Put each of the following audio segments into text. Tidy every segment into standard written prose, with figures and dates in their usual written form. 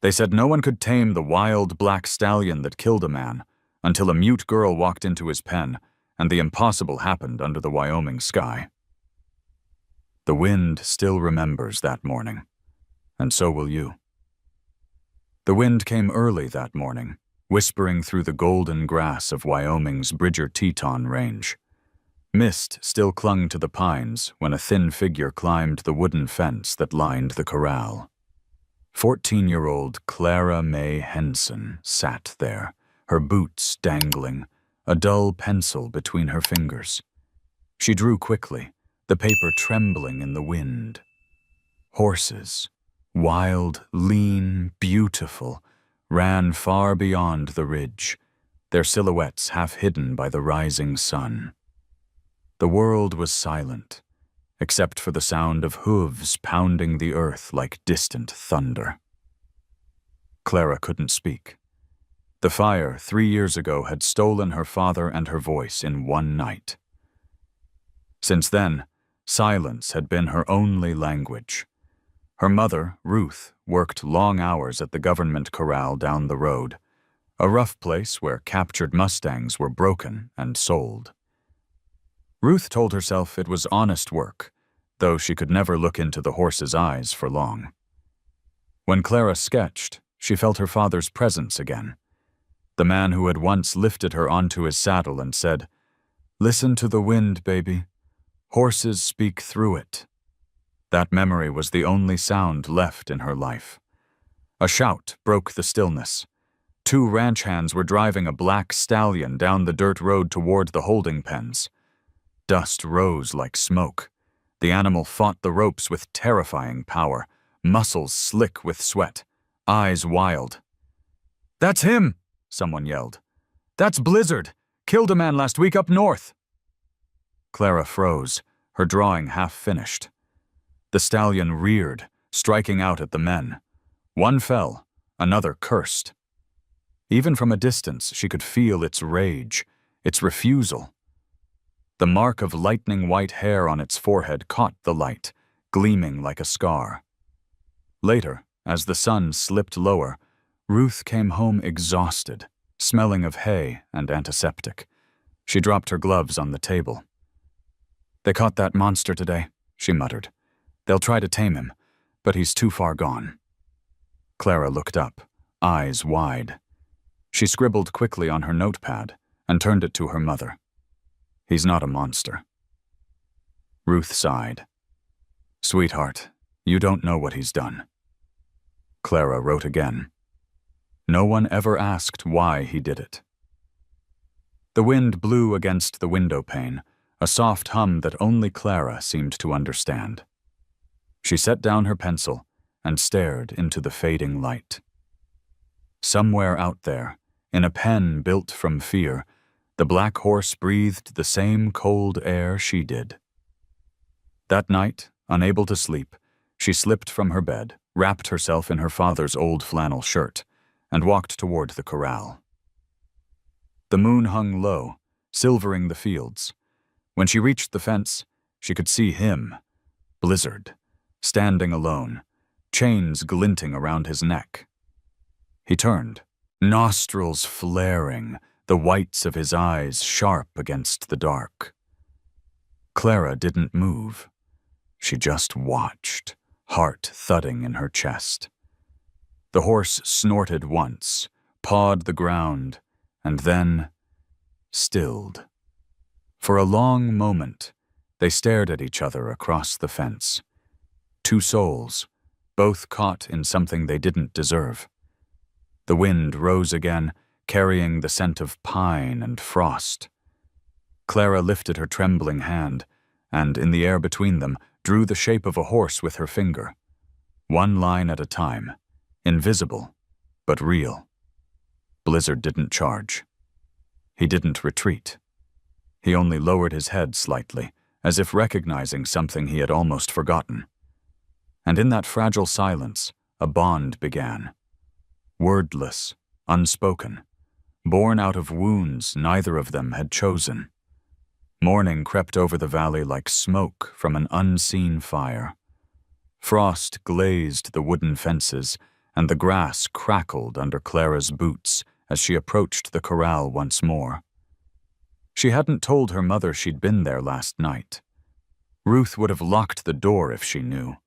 They said no one could tame the wild black stallion that killed a man until a mute girl walked into his pen and the impossible happened under the Wyoming sky. The wind still remembers that morning, and so will you. The wind came early that morning, whispering through the golden grass of Wyoming's Bridger-Teton range. Mist still clung to the pines when a thin figure climbed the wooden fence that lined the corral. 14-year-old Clara May Henson sat there, her boots dangling, a dull pencil between her fingers. She drew quickly, the paper trembling in the wind. Horses, wild, lean, beautiful, ran far beyond the ridge, their silhouettes half hidden by the rising sun. The world was silent, except for the sound of hooves pounding the earth like distant thunder. Clara couldn't speak. The fire 3 years ago had stolen her father and her voice in one night. Since then, silence had been her only language. Her mother, Ruth, worked long hours at the government corral down the road, a rough place where captured mustangs were broken and sold. Ruth told herself it was honest work, though she could never look into the horse's eyes for long. When Clara sketched, she felt her father's presence again, the man who had once lifted her onto his saddle and said, "Listen to the wind, baby. Horses speak through it." That memory was the only sound left in her life. A shout broke the stillness. 2 ranch hands were driving a black stallion down the dirt road toward the holding pens. Dust rose like smoke. The animal fought the ropes with terrifying power, muscles slick with sweat, eyes wild. "That's him!" someone yelled. "That's Blizzard! Killed a man last week up north!" Clara froze, her drawing half finished. The stallion reared, striking out at the men. One fell, another cursed. Even from a distance, she could feel its rage, its refusal. The mark of lightning white hair on its forehead caught the light, gleaming like a scar. Later, as the sun slipped lower, Ruth came home exhausted, smelling of hay and antiseptic. She dropped her gloves on the table. "They caught that monster today," she muttered. "They'll try to tame him, but he's too far gone." Clara looked up, eyes wide. She scribbled quickly on her notepad and turned it to her mother. "He's not a monster." Ruth sighed. "Sweetheart, you don't know what he's done." Clara wrote again. No one ever asked why he did it. The wind blew against the window pane, a soft hum that only Clara seemed to understand. She set down her pencil and stared into the fading light. Somewhere out there, in a pen built from fear, the black horse breathed the same cold air she did. That night, unable to sleep, she slipped from her bed, wrapped herself in her father's old flannel shirt, and walked toward the corral. The moon hung low, silvering the fields. When she reached the fence, she could see him, Blizzard, standing alone, chains glinting around his neck. He turned, nostrils flaring, the whites of his eyes sharp against the dark. Clara didn't move. She just watched, heart thudding in her chest. The horse snorted once, pawed the ground, and then stilled. For a long moment, they stared at each other across the fence. 2 souls, both caught in something they didn't deserve. The wind rose again, carrying the scent of pine and frost. Clara lifted her trembling hand, and in the air between them, drew the shape of a horse with her finger. One line at a time, invisible, but real. Blizzard didn't charge. He didn't retreat. He only lowered his head slightly, as if recognizing something he had almost forgotten. And in that fragile silence, a bond began. Wordless, unspoken, born out of wounds neither of them had chosen. Morning crept over the valley like smoke from an unseen fire. Frost glazed the wooden fences, and the grass crackled under Clara's boots as she approached the corral once more. She hadn't told her mother she'd been there last night. Ruth would have locked the door if she knew,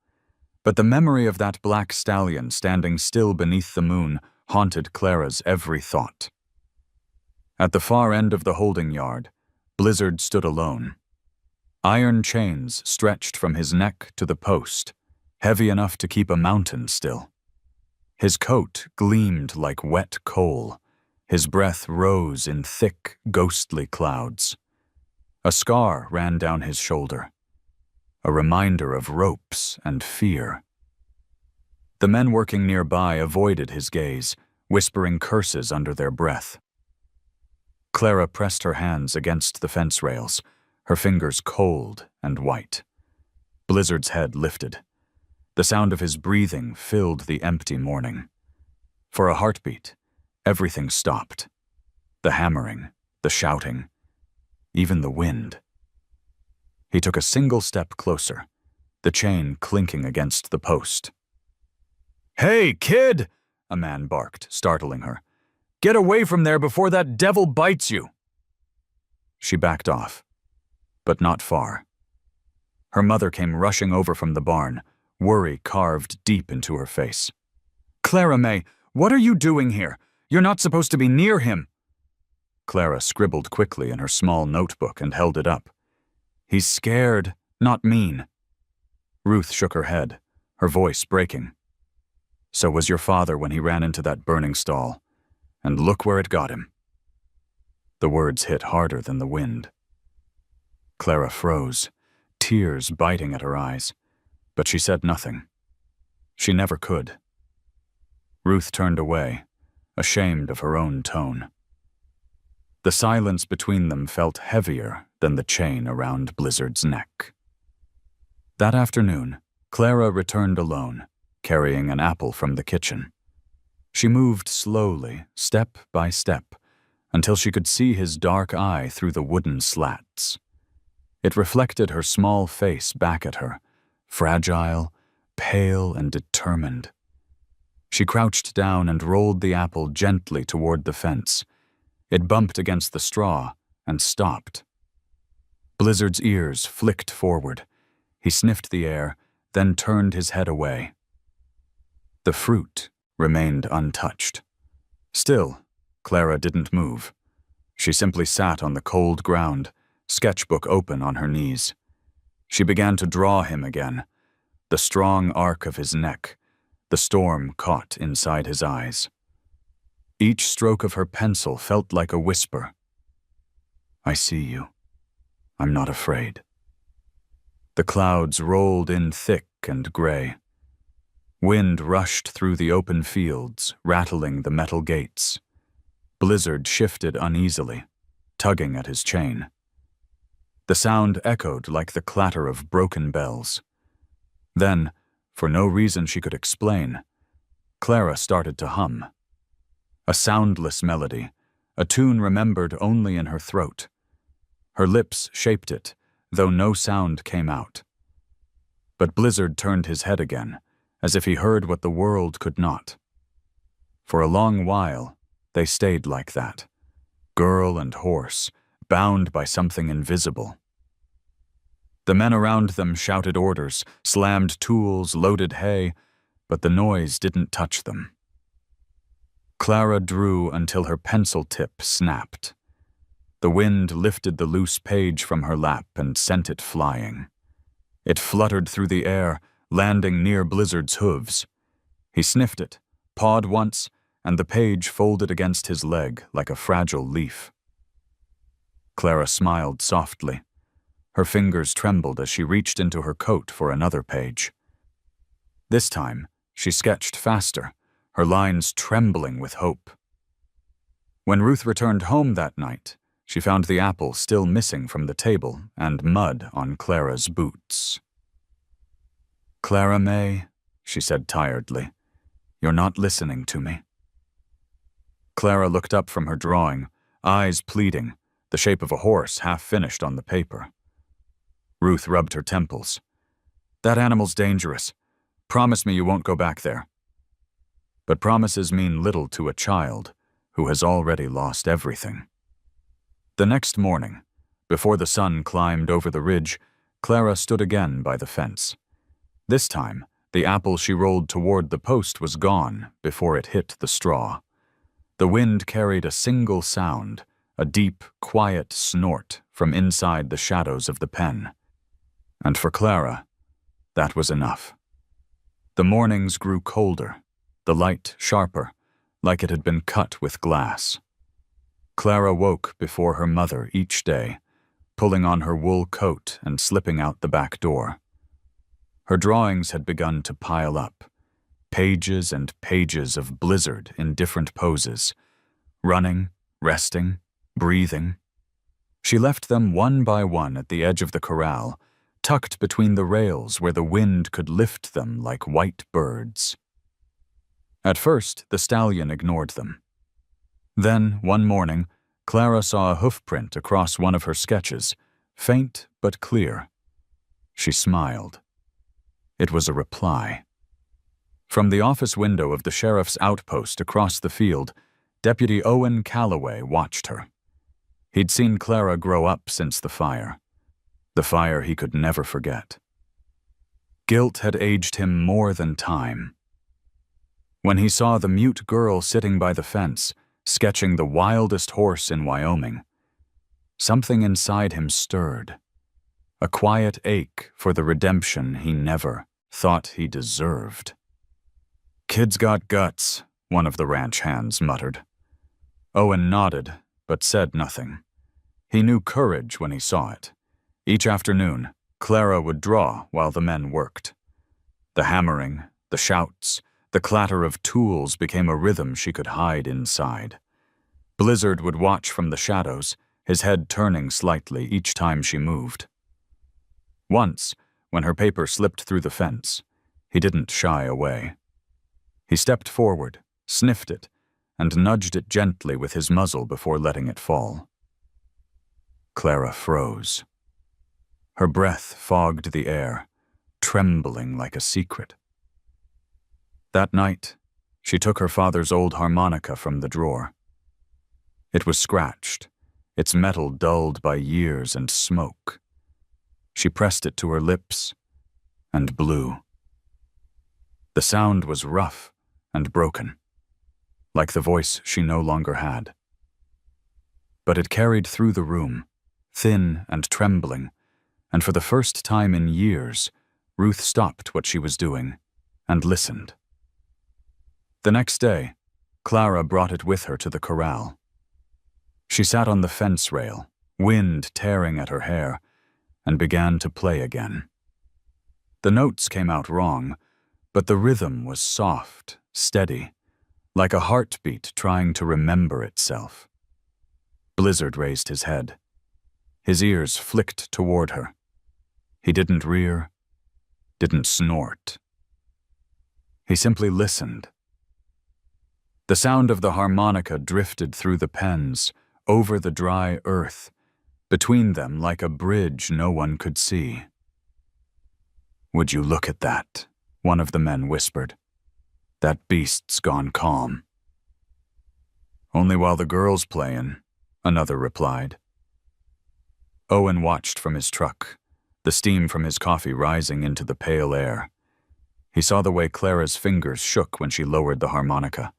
but the memory of that black stallion standing still beneath the moon haunted Clara's every thought. At the far end of the holding yard, Blizzard stood alone. Iron chains stretched from his neck to the post, heavy enough to keep a mountain still. His coat gleamed like wet coal. His breath rose in thick, ghostly clouds. A scar ran down his shoulder, a reminder of ropes and fear. The men working nearby avoided his gaze, whispering curses under their breath. Clara pressed her hands against the fence rails, her fingers cold and white. Blizzard's head lifted. The sound of his breathing filled the empty morning. For a heartbeat, everything stopped. The hammering, the shouting, even the wind. He took a single step closer, the chain clinking against the post. "Hey, kid!" a man barked, startling her. "Get away from there before that devil bites you!" She backed off, but not far. Her mother came rushing over from the barn, worry carved deep into her face. "Clara May, what are you doing here? You're not supposed to be near him." Clara scribbled quickly in her small notebook and held it up. "He's scared, not mean." Ruth shook her head, her voice breaking. "So was your father when he ran into that burning stall. And look where it got him." The words hit harder than the wind. Clara froze, tears biting at her eyes, but she said nothing. She never could. Ruth turned away, ashamed of her own tone. The silence between them felt heavier than the chain around Blizzard's neck. That afternoon, Clara returned alone, carrying an apple from the kitchen. She moved slowly, step by step, until she could see his dark eye through the wooden slats. It reflected her small face back at her, fragile, pale, and determined. She crouched down and rolled the apple gently toward the fence. It bumped against the straw and stopped. Blizzard's ears flicked forward. He sniffed the air, then turned his head away. The fruit remained untouched. Still, Clara didn't move. She simply sat on the cold ground, sketchbook open on her knees. She began to draw him again, the strong arc of his neck, the storm caught inside his eyes. Each stroke of her pencil felt like a whisper. "I see you. I'm not afraid." The clouds rolled in thick and gray. Wind rushed through the open fields, rattling the metal gates. Blizzard shifted uneasily, tugging at his chain. The sound echoed like the clatter of broken bells. Then, for no reason she could explain, Clara started to hum. A soundless melody, a tune remembered only in her throat. Her lips shaped it, though no sound came out. But Blizzard turned his head again, as if he heard what the world could not. For a long while, they stayed like that, girl and horse, bound by something invisible. The men around them shouted orders, slammed tools, loaded hay, but the noise didn't touch them. Clara drew until her pencil tip snapped. The wind lifted the loose page from her lap and sent it flying. It fluttered through the air, landing near Blizzard's hooves. He sniffed it, pawed once, and the page folded against his leg like a fragile leaf. Clara smiled softly. Her fingers trembled as she reached into her coat for another page. This time, she sketched faster, her lines trembling with hope. When Ruth returned home that night, she found the apple still missing from the table and mud on Clara's boots. "Clara May," she said tiredly, "you're not listening to me." Clara looked up from her drawing, eyes pleading, the shape of a horse half finished on the paper. Ruth rubbed her temples. "That animal's dangerous. Promise me you won't go back there." but promises mean little to a child who has already lost everything. The next morning, before the sun climbed over the ridge, Clara stood again by the fence. This time, the apple she rolled toward the post was gone before it hit the straw. The wind carried a single sound, a deep, quiet snort from inside the shadows of the pen. And for Clara, that was enough. The mornings grew colder, the light sharper, like it had been cut with glass. Clara woke before her mother each day, pulling on her wool coat and slipping out the back door. Her drawings had begun to pile up, pages and pages of Blizzard in different poses, running, resting, breathing. She left them one by one at the edge of the corral, tucked between the rails where the wind could lift them like white birds. At first, the stallion ignored them. Then, one morning, Clara saw a hoofprint across one of her sketches, faint but clear. She smiled. It was a reply. From the office window of the sheriff's outpost across the field, Deputy Owen Calloway watched her. He'd seen Clara grow up since the fire he could never forget. Guilt had aged him more than time. When he saw the mute girl sitting by the fence, sketching the wildest horse in Wyoming, something inside him stirred, a quiet ache for the redemption he never thought he deserved. "Kid's got guts," one of the ranch hands muttered. Owen nodded, but said nothing. He knew courage when he saw it. Each afternoon, Clara would draw while the men worked. The hammering, the shouts, the clatter of tools became a rhythm she could hide inside. Blizzard would watch from the shadows, his head turning slightly each time she moved. Once, when her paper slipped through the fence, he didn't shy away. He stepped forward, sniffed it, and nudged it gently with his muzzle before letting it fall. Clara froze. Her breath fogged the air, trembling like a secret. That night, she took her father's old harmonica from the drawer. It was scratched, its metal dulled by years and smoke. She pressed it to her lips and blew. The sound was rough and broken, like the voice she no longer had. But it carried through the room, thin and trembling, and for the first time in years, Ruth stopped what she was doing and listened. The next day, Clara brought it with her to the corral. She sat on the fence rail, wind tearing at her hair, and began to play again. The notes came out wrong, but the rhythm was soft, steady, like a heartbeat trying to remember itself. Blizzard raised his head. His ears flicked toward her. He didn't rear, didn't snort. He simply listened. The sound of the harmonica drifted through the pens, over the dry earth, between them like a bridge no one could see. "Would you look at that?" one of the men whispered. "That beast's gone calm." "Only while the girl's playin'," another replied. Owen watched from his truck, the steam from his coffee rising into the pale air. He saw the way Clara's fingers shook when she lowered the harmonica,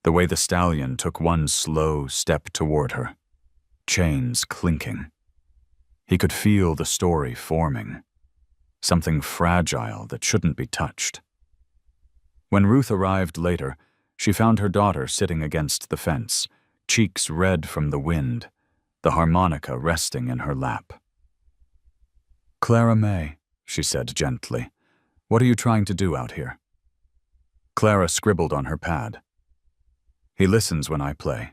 the way the stallion took one slow step toward her, chains clinking. He could feel the story forming, something fragile that shouldn't be touched. When Ruth arrived later, she found her daughter sitting against the fence, cheeks red from the wind, the harmonica resting in her lap. "Clara May," she said gently, "what are you trying to do out here?" Clara scribbled on her pad. "He listens when I play."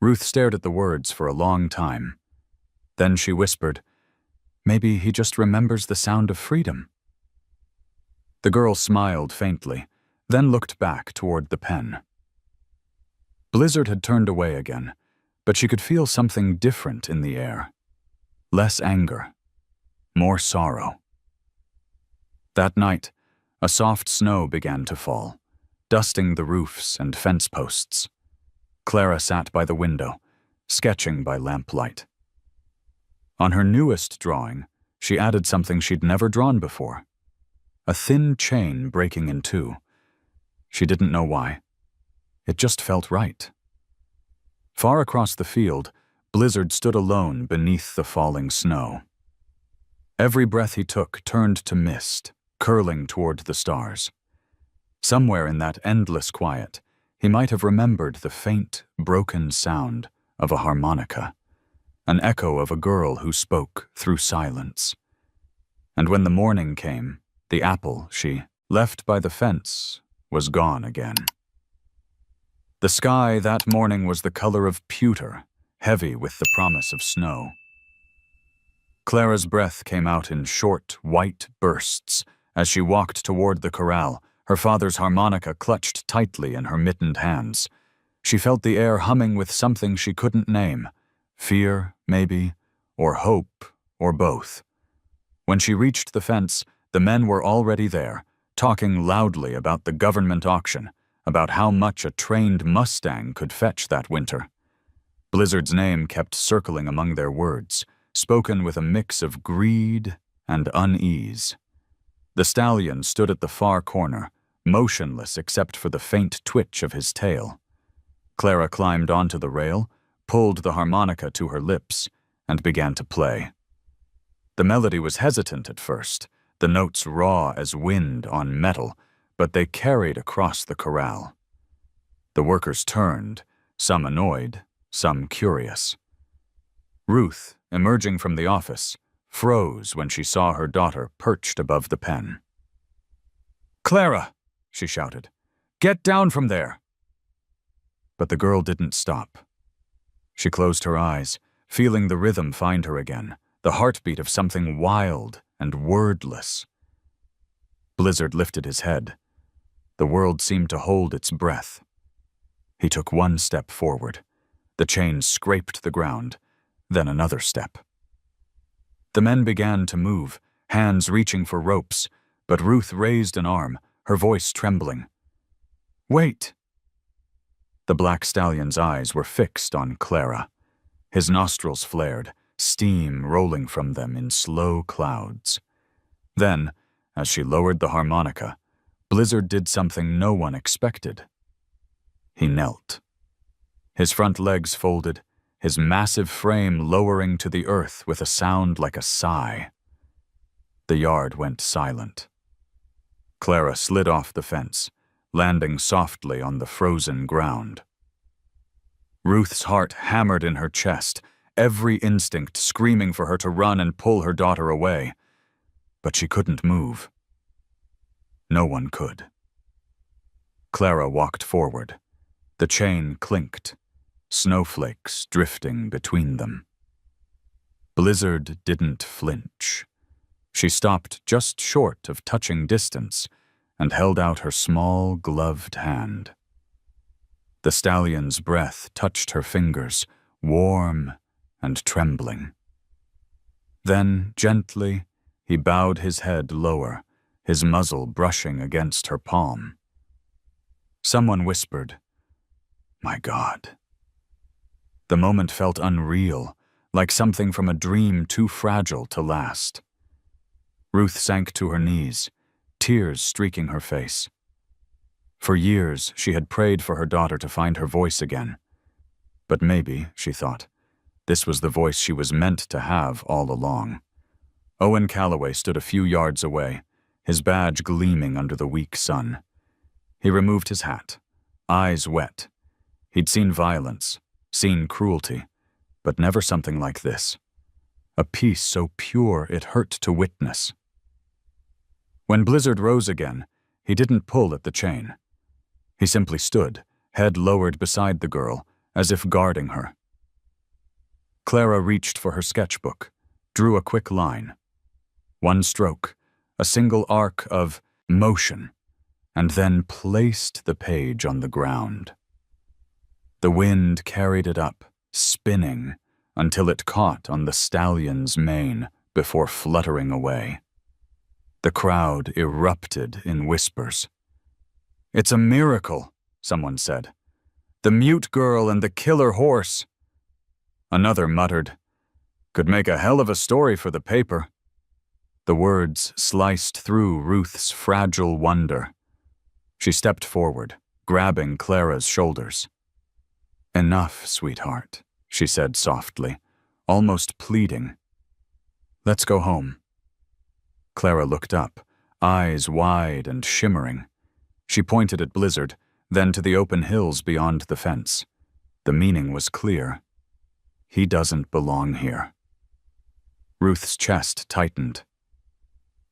Ruth stared at the words for a long time. Then she whispered, "Maybe he just remembers the sound of freedom." The girl smiled faintly, then looked back toward the pen. Blizzard had turned away again, but she could feel something different in the air. Less anger, more sorrow. That night, a soft snow began to fall, dusting the roofs and fence posts. Clara sat by the window, sketching by lamplight. On her newest drawing, she added something she'd never drawn before. A thin chain breaking in two. She didn't know why. It just felt right. Far across the field, Blizzard stood alone beneath the falling snow. Every breath he took turned to mist, curling toward the stars. Somewhere in that endless quiet, he might have remembered the faint, broken sound of a harmonica, an echo of a girl who spoke through silence. And when the morning came, the apple she left by the fence was gone again. The sky that morning was the color of pewter, heavy with the promise of snow. Clara's breath came out in short, white bursts as she walked toward the corral, her father's harmonica clutched tightly in her mittened hands. She felt the air humming with something she couldn't name. Fear, maybe, or hope, or both. When she reached the fence, the men were already there, talking loudly about the government auction, about how much a trained mustang could fetch that winter. Blizzard's name kept circling among their words, spoken with a mix of greed and unease. The stallion stood at the far corner, motionless except for the faint twitch of his tail. Clara climbed onto the rail, pulled the harmonica to her lips, and began to play. The melody was hesitant at first, the notes raw as wind on metal, but they carried across the corral. The workers turned, some annoyed, some curious. Ruth, emerging from the office, froze when she saw her daughter perched above the pen. "Clara!" she shouted. "Get down from there!" But the girl didn't stop. She closed her eyes, feeling the rhythm find her again, the heartbeat of something wild and wordless. Blizzard lifted his head. The world seemed to hold its breath. He took one step forward. The chain scraped the ground, then another step. The men began to move, hands reaching for ropes, but Ruth raised an arm, her voice trembling. "Wait!" The black stallion's eyes were fixed on Clara. His nostrils flared, steam rolling from them in slow clouds. Then, as she lowered the harmonica, Blizzard did something no one expected. He knelt. His front legs folded, his massive frame lowering to the earth with a sound like a sigh. The yard went silent. Clara slid off the fence, landing softly on the frozen ground. Ruth's heart hammered in her chest, every instinct screaming for her to run and pull her daughter away. But she couldn't move. No one could. Clara walked forward. The chain clinked, snowflakes drifting between them. Blizzard didn't flinch. She stopped just short of touching distance and held out her small, gloved hand. The stallion's breath touched her fingers, warm and trembling. Then, gently, he bowed his head lower, his muzzle brushing against her palm. Someone whispered, "My God." The moment felt unreal, like something from a dream too fragile to last. Ruth sank to her knees, tears streaking her face. For years, she had prayed for her daughter to find her voice again. But maybe, she thought, this was the voice she was meant to have all along. Owen Calloway stood a few yards away, his badge gleaming under the weak sun. He removed his hat, eyes wet. He'd seen violence, seen cruelty, but never something like this. A peace so pure it hurt to witness. When Blizzard rose again, he didn't pull at the chain. He simply stood, head lowered beside the girl, as if guarding her. Clara reached for her sketchbook, drew a quick line. One stroke, a single arc of motion, and then placed the page on the ground. The wind carried it up, spinning, until it caught on the stallion's mane before fluttering away. The crowd erupted in whispers. "It's a miracle," someone said. "The mute girl and the killer horse." Another muttered, "Could make a hell of a story for the paper." The words sliced through Ruth's fragile wonder. She stepped forward, grabbing Clara's shoulders. "Enough, sweetheart," she said softly, almost pleading. "Let's go home." Clara looked up, eyes wide and shimmering. She pointed at Blizzard, then to the open hills beyond the fence. The meaning was clear. He doesn't belong here. Ruth's chest tightened.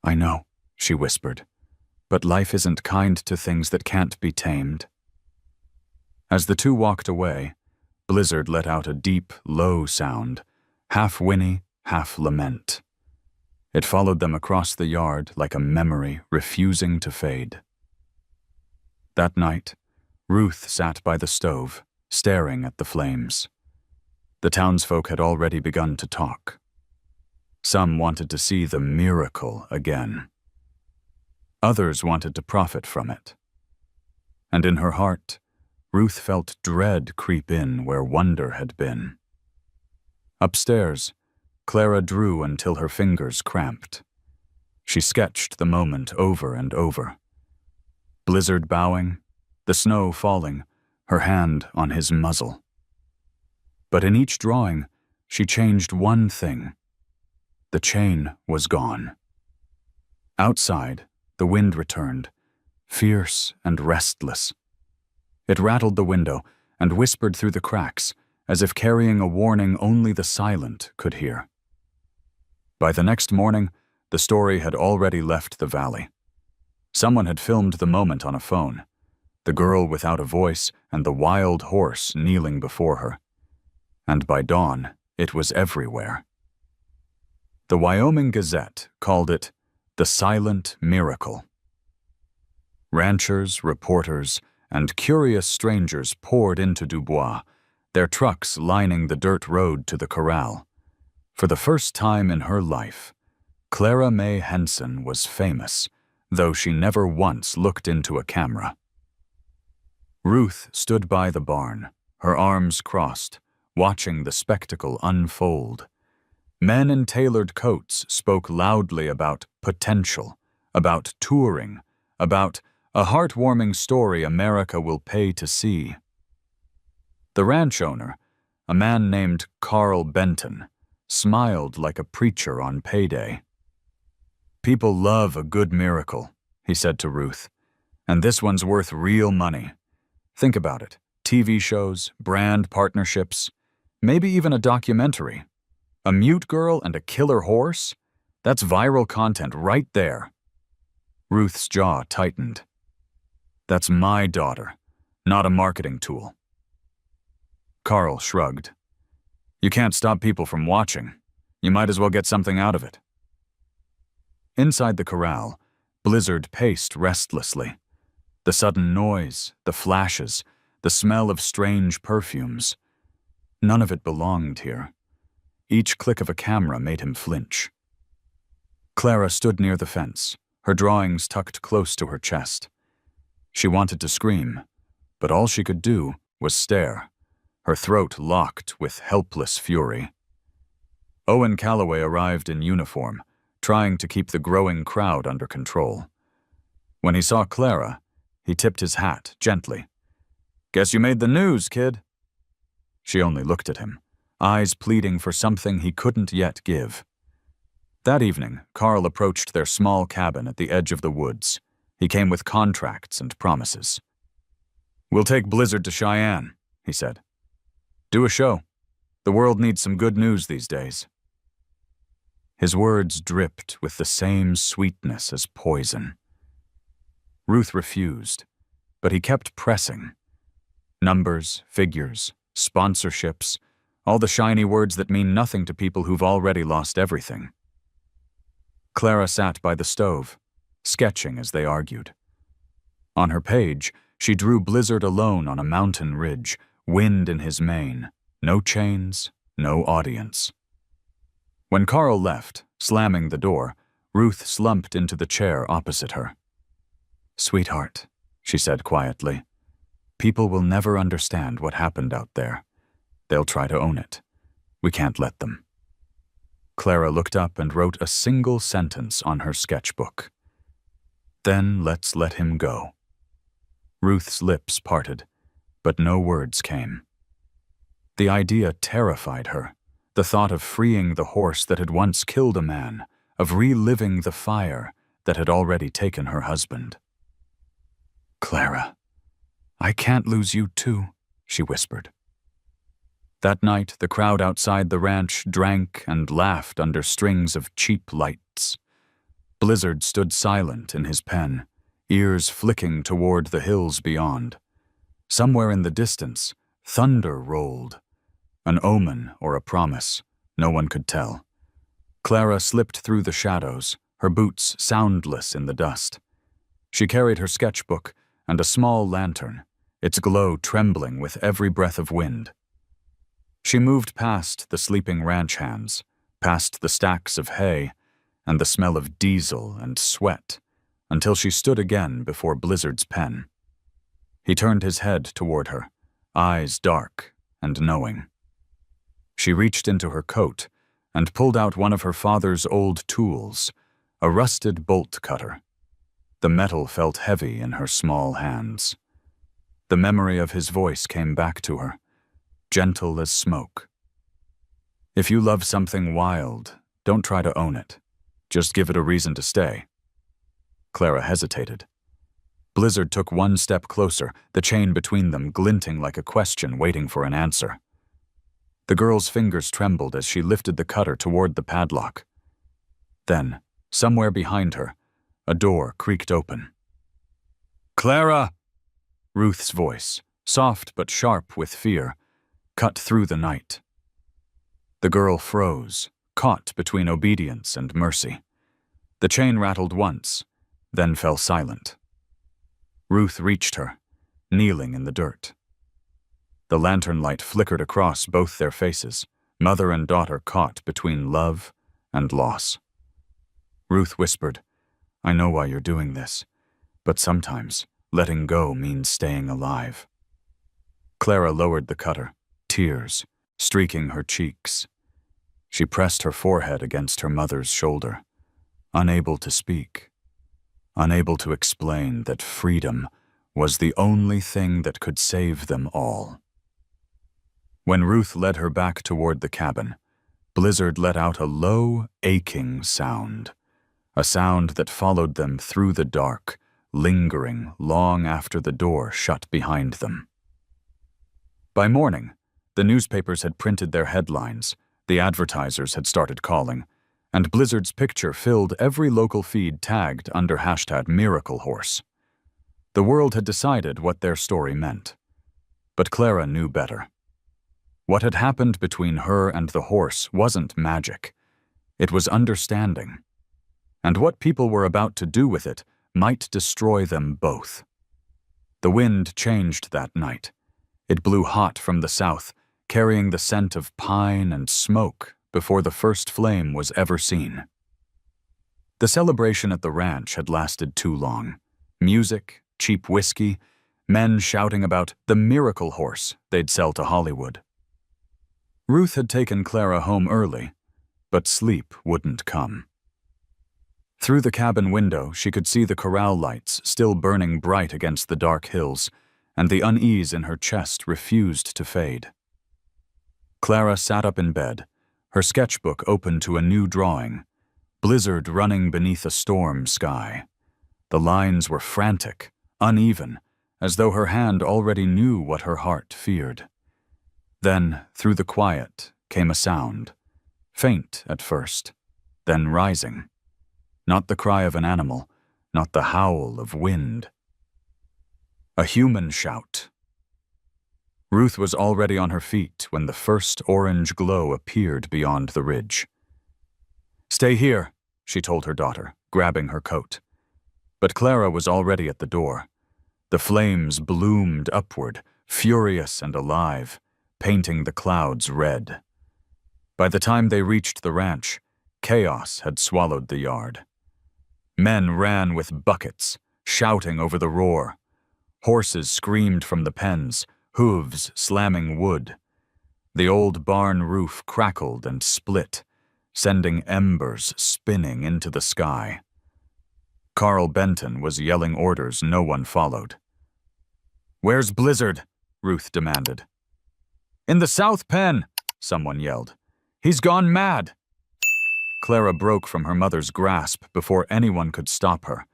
"I know," she whispered, "but life isn't kind to things that can't be tamed." As the two walked away, Blizzard let out a deep, low sound, half whinny, half lament. It followed them across the yard like a memory refusing to fade. That night, Ruth sat by the stove, staring at the flames. The townsfolk had already begun to talk. Some wanted to see the miracle again. Others wanted to profit from it. And in her heart, Ruth felt dread creep in where wonder had been. Upstairs, Clara drew until her fingers cramped. She sketched the moment over and over. Blizzard bowing, the snow falling, her hand on his muzzle. But in each drawing, she changed one thing. The chain was gone. Outside, the wind returned, fierce and restless. It rattled the window and whispered through the cracks, as if carrying a warning only the silent could hear. By the next morning, the story had already left the valley. Someone had filmed the moment on a phone, the girl without a voice and the wild horse kneeling before her. And by dawn, it was everywhere. The Wyoming Gazette called it the silent miracle. Ranchers, reporters, and curious strangers poured into Dubois, their trucks lining the dirt road to the corral. For the first time in her life, Clara May Henson was famous, though she never once looked into a camera. Ruth stood by the barn, her arms crossed, watching the spectacle unfold. Men in tailored coats spoke loudly about potential, about touring, about a heartwarming story America will pay to see. The ranch owner, a man named Carl Benton, smiled like a preacher on payday. "People love a good miracle," he said to Ruth, "and this one's worth real money. Think about it. TV shows, brand partnerships, maybe even a documentary. A mute girl and a killer horse? That's viral content right there." Ruth's jaw tightened. "That's my daughter, not a marketing tool." Carl shrugged. "You can't stop people from watching. You might as well get something out of it." Inside the corral, Blizzard paced restlessly. The sudden noise, the flashes, the smell of strange perfumes. None of it belonged here. Each click of a camera made him flinch. Clara stood near the fence, her drawings tucked close to her chest. She wanted to scream, but all she could do was stare, her throat locked with helpless fury. Owen Calloway arrived in uniform, trying to keep the growing crowd under control. When he saw Clara, he tipped his hat gently. "Guess you made the news, kid." She only looked at him, eyes pleading for something he couldn't yet give. That evening, Carl approached their small cabin at the edge of the woods. He came with contracts and promises. "We'll take Blizzard to Cheyenne," he said. "Do a show. The world needs some good news these days." His words dripped with the same sweetness as poison. Ruth refused, but he kept pressing. Numbers, figures, sponsorships, all the shiny words that mean nothing to people who've already lost everything. Clara sat by the stove, sketching as they argued. On her page, she drew Blizzard alone on a mountain ridge, wind in his mane, no chains, no audience. When Carl left, slamming the door, Ruth slumped into the chair opposite her. "Sweetheart," she said quietly. "People will never understand what happened out there. They'll try to own it. We can't let them." Clara looked up and wrote a single sentence on her sketchbook. "Then let's let him go." Ruth's lips parted, but no words came. The idea terrified her, the thought of freeing the horse that had once killed a man, of reliving the fire that had already taken her husband. "Clara, I can't lose you too," she whispered. That night, the crowd outside the ranch drank and laughed under strings of cheap lights. Blizzard stood silent in his pen, ears flicking toward the hills beyond. Somewhere in the distance, thunder rolled. An omen or a promise, no one could tell. Clara slipped through the shadows, her boots soundless in the dust. She carried her sketchbook and a small lantern, its glow trembling with every breath of wind. She moved past the sleeping ranch hands, past the stacks of hay and the smell of diesel and sweat, until she stood again before Blizzard's pen. He turned his head toward her, eyes dark and knowing. She reached into her coat and pulled out one of her father's old tools, a rusted bolt cutter. The metal felt heavy in her small hands. The memory of his voice came back to her, gentle as smoke. "If you love something wild, don't try to own it. Just give it a reason to stay." Clara hesitated. Blizzard took one step closer, the chain between them glinting like a question waiting for an answer. The girl's fingers trembled as she lifted the cutter toward the padlock. Then, somewhere behind her, a door creaked open. "Clara!" Ruth's voice, soft but sharp with fear, cut through the night. The girl froze, caught between obedience and mercy. The chain rattled once, then fell silent. Ruth reached her, kneeling in the dirt. The lantern light flickered across both their faces, mother and daughter caught between love and loss. Ruth whispered, "I know why you're doing this, but sometimes letting go means staying alive." Clara lowered the cutter, tears streaking her cheeks. She pressed her forehead against her mother's shoulder, unable to speak, unable to explain that freedom was the only thing that could save them all. When Ruth led her back toward the cabin, Blizzard let out a low, aching sound, a sound that followed them through the dark, lingering long after the door shut behind them. By morning, the newspapers had printed their headlines, the advertisers had started calling, and Blizzard's picture filled every local feed tagged under #MiracleHorse. The world had decided what their story meant. But Clara knew better. What had happened between her and the horse wasn't magic. It was understanding. And what people were about to do with it might destroy them both. The wind changed that night. It blew hot from the south, carrying the scent of pine and smoke before the first flame was ever seen. The celebration at the ranch had lasted too long. Music, cheap whiskey, men shouting about the miracle horse they'd sell to Hollywood. Ruth had taken Clara home early, but sleep wouldn't come. Through the cabin window, she could see the corral lights still burning bright against the dark hills, and the unease in her chest refused to fade. Clara sat up in bed, her sketchbook open to a new drawing, blizzard running beneath a storm sky. The lines were frantic, uneven, as though her hand already knew what her heart feared. Then, through the quiet, came a sound, faint at first, then rising. Not the cry of an animal, not the howl of wind. A human shout. Ruth was already on her feet when the first orange glow appeared beyond the ridge. "Stay here," she told her daughter, grabbing her coat. But Clara was already at the door. The flames bloomed upward, furious and alive, painting the clouds red. By the time they reached the ranch, chaos had swallowed the yard. Men ran with buckets, shouting over the roar. Horses screamed from the pens, hooves slamming wood. The old barn roof crackled and split, sending embers spinning into the sky. Carl Benton was yelling orders no one followed. "Where's Blizzard?" Ruth demanded. "In the south pen," someone yelled. "He's gone mad." Clara broke from her mother's grasp before anyone could stop her.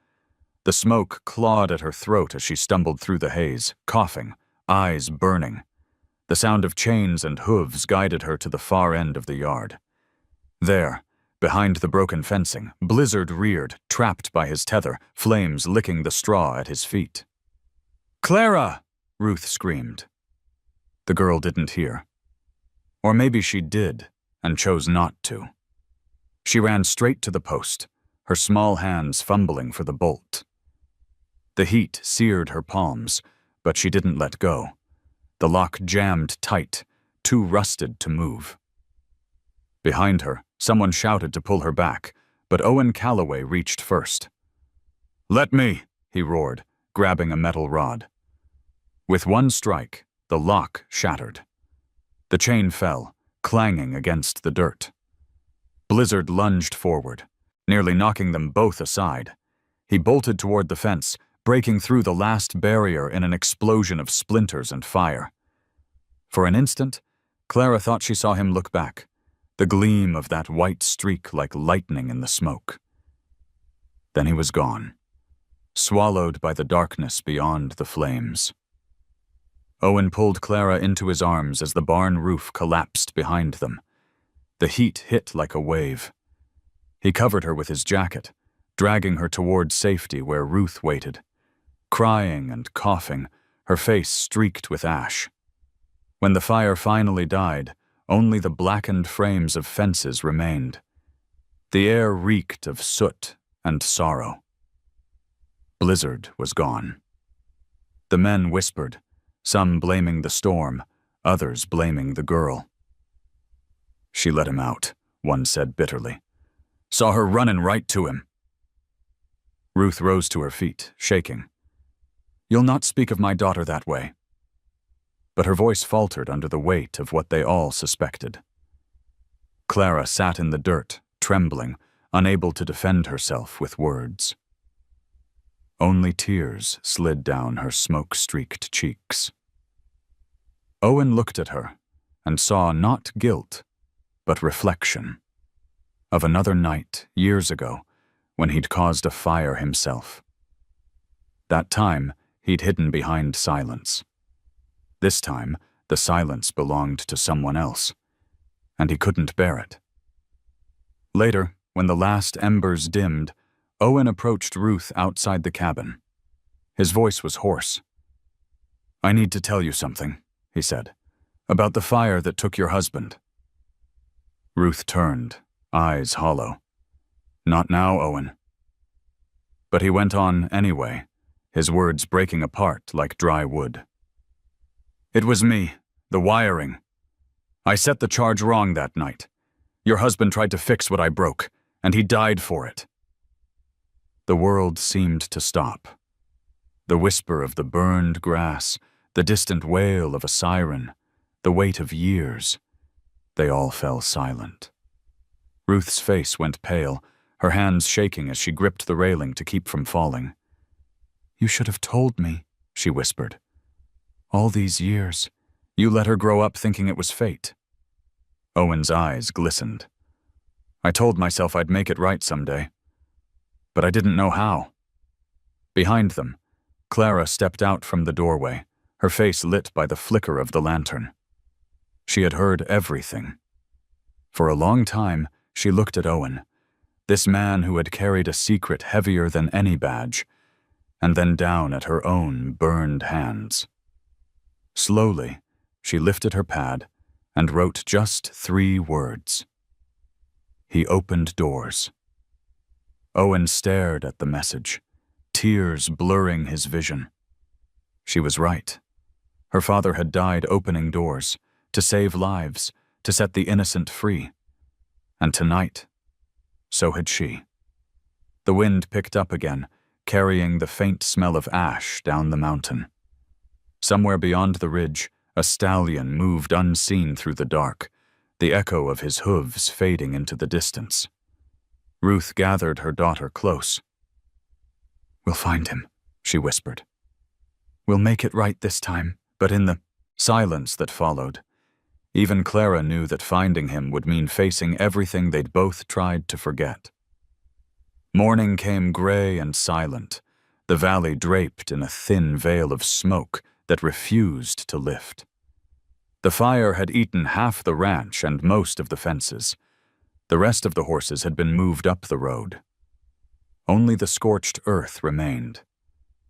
The smoke clawed at her throat as she stumbled through the haze, coughing, eyes burning. The sound of chains and hooves guided her to the far end of the yard. There, behind the broken fencing, Blizzard reared, trapped by his tether, flames licking the straw at his feet. "Clara!" Ruth screamed. The girl didn't hear. Or maybe she did, and chose not to. She ran straight to the post, her small hands fumbling for the bolt. The heat seared her palms, but she didn't let go. The lock jammed tight, too rusted to move. Behind her, someone shouted to pull her back, but Owen Calloway reached first. "Let me," he roared, grabbing a metal rod. With one strike, the lock shattered. The chain fell, clanging against the dirt. Blizzard lunged forward, nearly knocking them both aside. He bolted toward the fence, breaking through the last barrier in an explosion of splinters and fire. For an instant, Clara thought she saw him look back, the gleam of that white streak like lightning in the smoke. Then he was gone, swallowed by the darkness beyond the flames. Owen pulled Clara into his arms as the barn roof collapsed behind them. The heat hit like a wave. He covered her with his jacket, dragging her toward safety where Ruth waited. Crying and coughing, her face streaked with ash. When the fire finally died, only the blackened frames of fences remained. The air reeked of soot and sorrow. Blizzard was gone. The men whispered, some blaming the storm, others blaming the girl. "She let him out," one said bitterly. "Saw her running right to him." Ruth rose to her feet, shaking. "You'll not speak of my daughter that way." But her voice faltered under the weight of what they all suspected. Clara sat in the dirt, trembling, unable to defend herself with words. Only tears slid down her smoke-streaked cheeks. Owen looked at her and saw not guilt, but reflection. Of another night, years ago, when he'd caused a fire himself. That time, he'd hidden behind silence. This time, the silence belonged to someone else, and he couldn't bear it. Later, when the last embers dimmed, Owen approached Ruth outside the cabin. His voice was hoarse. "I need to tell you something," he said, "about the fire that took your husband." Ruth turned, eyes hollow. "Not now, Owen." But he went on anyway, his words breaking apart like dry wood. "It was me, the wiring. I set the charge wrong that night. Your husband tried to fix what I broke, and he died for it." The world seemed to stop. The whisper of the burned grass, the distant wail of a siren, the weight of years, they all fell silent. Ruth's face went pale, her hands shaking as she gripped the railing to keep from falling. "You should have told me," she whispered. "All these years, you let her grow up thinking it was fate." Owen's eyes glistened. "I told myself I'd make it right someday. But I didn't know how." Behind them, Clara stepped out from the doorway, her face lit by the flicker of the lantern. She had heard everything. For a long time, she looked at Owen, this man who had carried a secret heavier than any badge, and then down at her own burned hands. Slowly, she lifted her pad and wrote just 3 words. He opened doors. Owen stared at the message, tears blurring his vision. She was right. Her father had died opening doors, to save lives, to set the innocent free. And tonight, so had she. The wind picked up again, carrying the faint smell of ash down the mountain. Somewhere beyond the ridge, a stallion moved unseen through the dark, the echo of his hooves fading into the distance. Ruth gathered her daughter close. "We'll find him," she whispered. "We'll make it right this time." But in the silence that followed, even Clara knew that finding him would mean facing everything they'd both tried to forget. Morning came gray and silent, the valley draped in a thin veil of smoke that refused to lift. The fire had eaten half the ranch and most of the fences. The rest of the horses had been moved up the road. Only the scorched earth remained,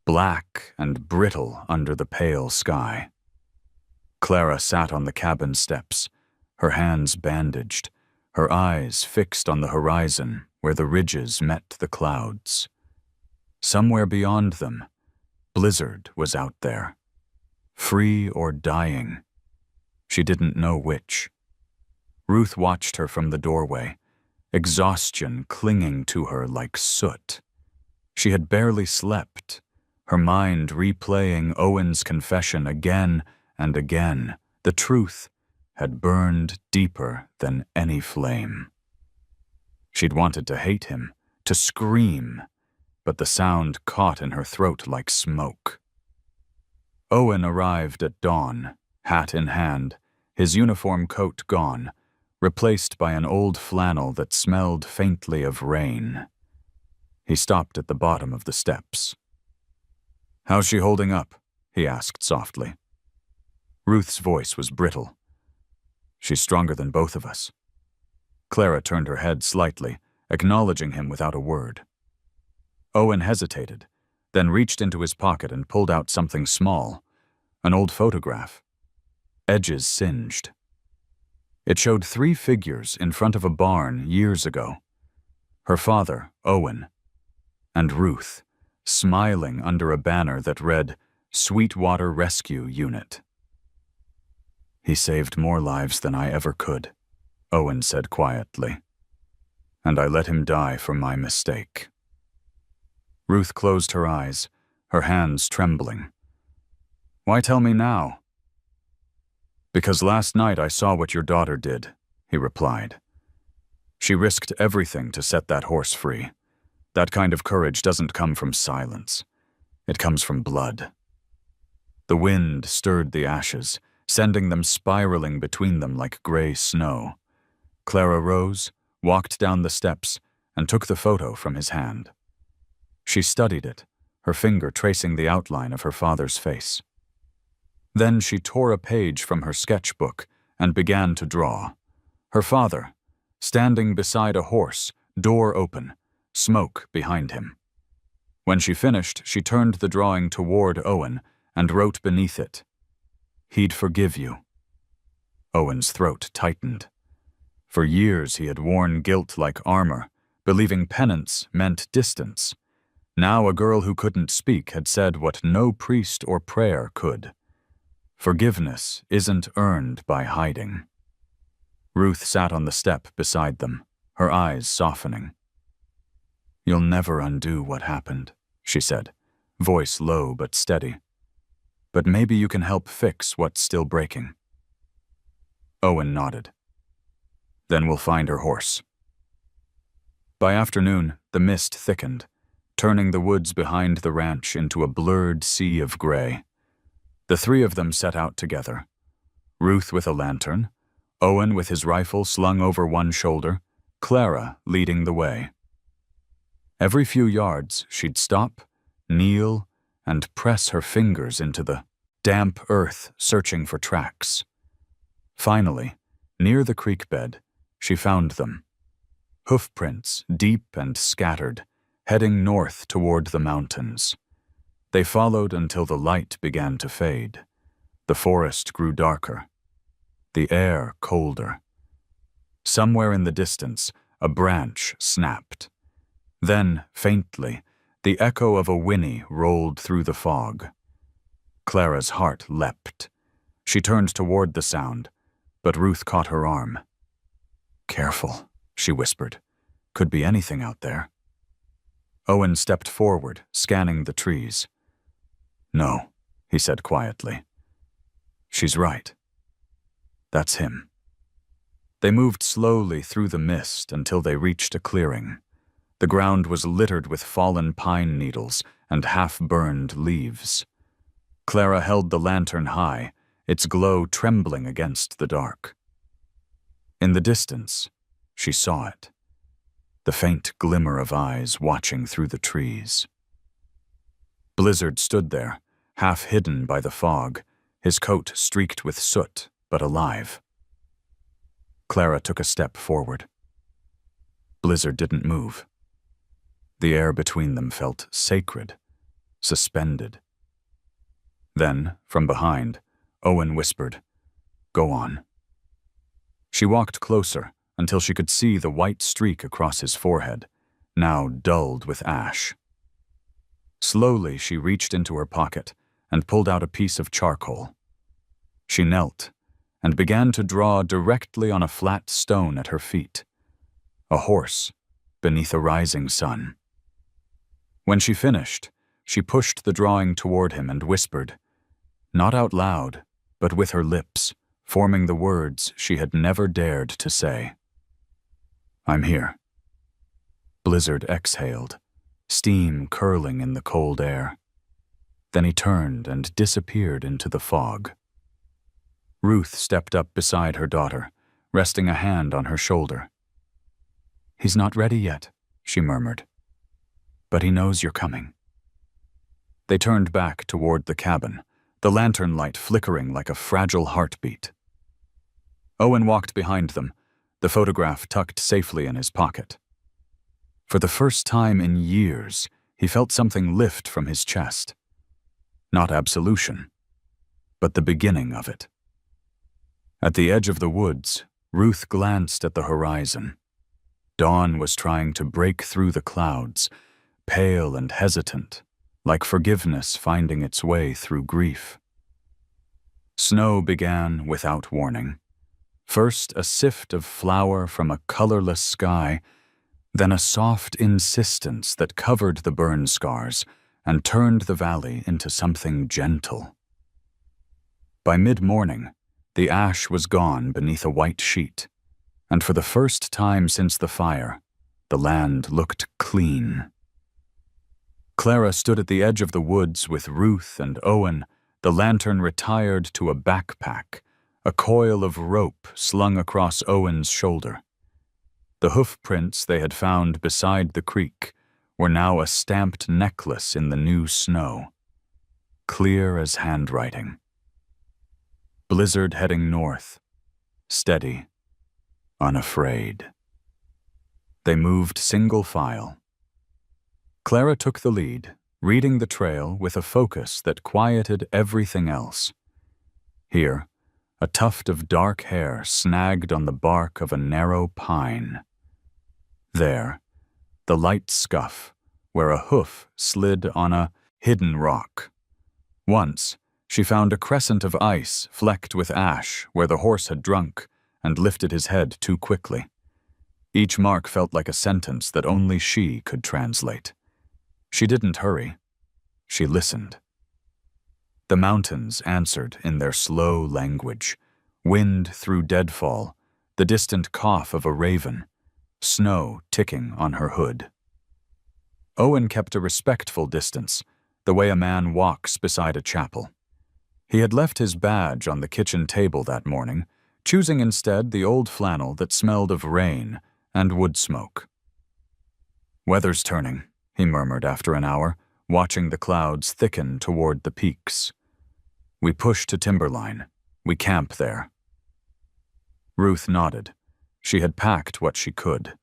black and brittle under the pale sky. Clara sat on the cabin steps, her hands bandaged, her eyes fixed on the horizon where the ridges met the clouds. Somewhere beyond them, blizzard was out there, free or dying. She didn't know which. Ruth watched her from the doorway, exhaustion clinging to her like soot. She had barely slept, her mind replaying Owen's confession again and again. The truth had burned deeper than any flame. She'd wanted to hate him, to scream, but the sound caught in her throat like smoke. Owen arrived at dawn, hat in hand, his uniform coat gone, replaced by an old flannel that smelled faintly of rain. He stopped at the bottom of the steps. "How's she holding up?" he asked softly. Ruth's voice was brittle. "She's stronger than both of us." Clara turned her head slightly, acknowledging him without a word. Owen hesitated, then reached into his pocket and pulled out something small, an old photograph. Edges singed. It showed 3 figures in front of a barn years ago. Her father, Owen, and Ruth, smiling under a banner that read, "Sweetwater Rescue Unit." "He saved more lives than I ever could," Owen said quietly. "And I let him die for my mistake." Ruth closed her eyes, her hands trembling. "Why tell me now?" "Because last night I saw what your daughter did," he replied. "She risked everything to set that horse free. That kind of courage doesn't come from silence. It comes from blood." The wind stirred the ashes, sending them spiraling between them like gray snow. Clara rose, walked down the steps, and took the photo from his hand. She studied it, her finger tracing the outline of her father's face. Then she tore a page from her sketchbook and began to draw. Her father, standing beside a horse, door open, smoke behind him. When she finished, she turned the drawing toward Owen and wrote beneath it, "He'd forgive you." Owen's throat tightened. For years he had worn guilt like armor, believing penance meant distance. Now a girl who couldn't speak had said what no priest or prayer could. Forgiveness isn't earned by hiding. Ruth sat on the step beside them, her eyes softening. "You'll never undo what happened," she said, voice low but steady. "But maybe you can help fix what's still breaking." Owen nodded. "Then we'll find her horse." By afternoon, the mist thickened, turning the woods behind the ranch into a blurred sea of gray. The 3 of them set out together, Ruth with a lantern, Owen with his rifle slung over one shoulder, Clara leading the way. Every few yards, she'd stop, kneel, and press her fingers into the damp earth, searching for tracks. Finally, near the creek bed, she found them. Hoofprints, deep and scattered, heading north toward the mountains. They followed until the light began to fade. The forest grew darker, the air colder. Somewhere in the distance, a branch snapped. Then, faintly, the echo of a whinny rolled through the fog. Clara's heart leapt. She turned toward the sound, but Ruth caught her arm. "Careful," she whispered. "Could be anything out there." Owen stepped forward, scanning the trees. "No," he said quietly. She's right. That's him. They moved slowly through the mist until they reached a clearing. The ground was littered with fallen pine needles and half-burned leaves. Clara held the lantern high, its glow trembling against the dark. In the distance, she saw it, the faint glimmer of eyes watching through the trees. Blizzard stood there, half hidden by the fog, his coat streaked with soot, but alive. Clara took a step forward. Blizzard didn't move. The air between them felt sacred, suspended. Then, from behind, Owen whispered, "Go on." She walked closer until she could see the white streak across his forehead, now dulled with ash. Slowly, she reached into her pocket and pulled out a piece of charcoal. She knelt and began to draw directly on a flat stone at her feet. A horse beneath a rising sun. When she finished, she pushed the drawing toward him and whispered, not out loud, but with her lips, forming the words she had never dared to say. "I'm here." Blizzard exhaled, steam curling in the cold air. Then he turned and disappeared into the fog. Ruth stepped up beside her daughter, resting a hand on her shoulder. "He's not ready yet," she murmured. "But he knows you're coming." They turned back toward the cabin, the lantern light flickering like a fragile heartbeat. Owen walked behind them, the photograph tucked safely in his pocket. For the first time in years, he felt something lift from his chest. Not absolution, but the beginning of it. At the edge of the woods, Ruth glanced at the horizon. Dawn was trying to break through the clouds, pale and hesitant, like forgiveness finding its way through grief. Snow began without warning. First a sift of flour from a colorless sky, then a soft insistence that covered the burn scars and turned the valley into something gentle. By mid-morning, the ash was gone beneath a white sheet, and for the first time since the fire, the land looked clean. Clara stood at the edge of the woods with Ruth and Owen, the lantern retired to a backpack, a coil of rope slung across Owen's shoulder. The hoof prints they had found beside the creek were now a stamped necklace in the new snow, clear as handwriting. Blizzard heading north, steady, unafraid. They moved single file. Clara took the lead, reading the trail with a focus that quieted everything else. Here, a tuft of dark hair snagged on the bark of a narrow pine. There, the light scuff, where a hoof slid on a hidden rock. Once, she found a crescent of ice flecked with ash where the horse had drunk and lifted his head too quickly. Each mark felt like a sentence that only she could translate. She didn't hurry. She listened. The mountains answered in their slow language, wind through deadfall, the distant cough of a raven, snow ticking on her hood. Owen kept a respectful distance, the way a man walks beside a chapel. He had left his badge on the kitchen table that morning, choosing instead the old flannel that smelled of rain and wood smoke. "Weather's turning," he murmured after an hour, watching the clouds thicken toward the peaks. "We push to timberline. We camp there." Ruth nodded. She had packed what she could.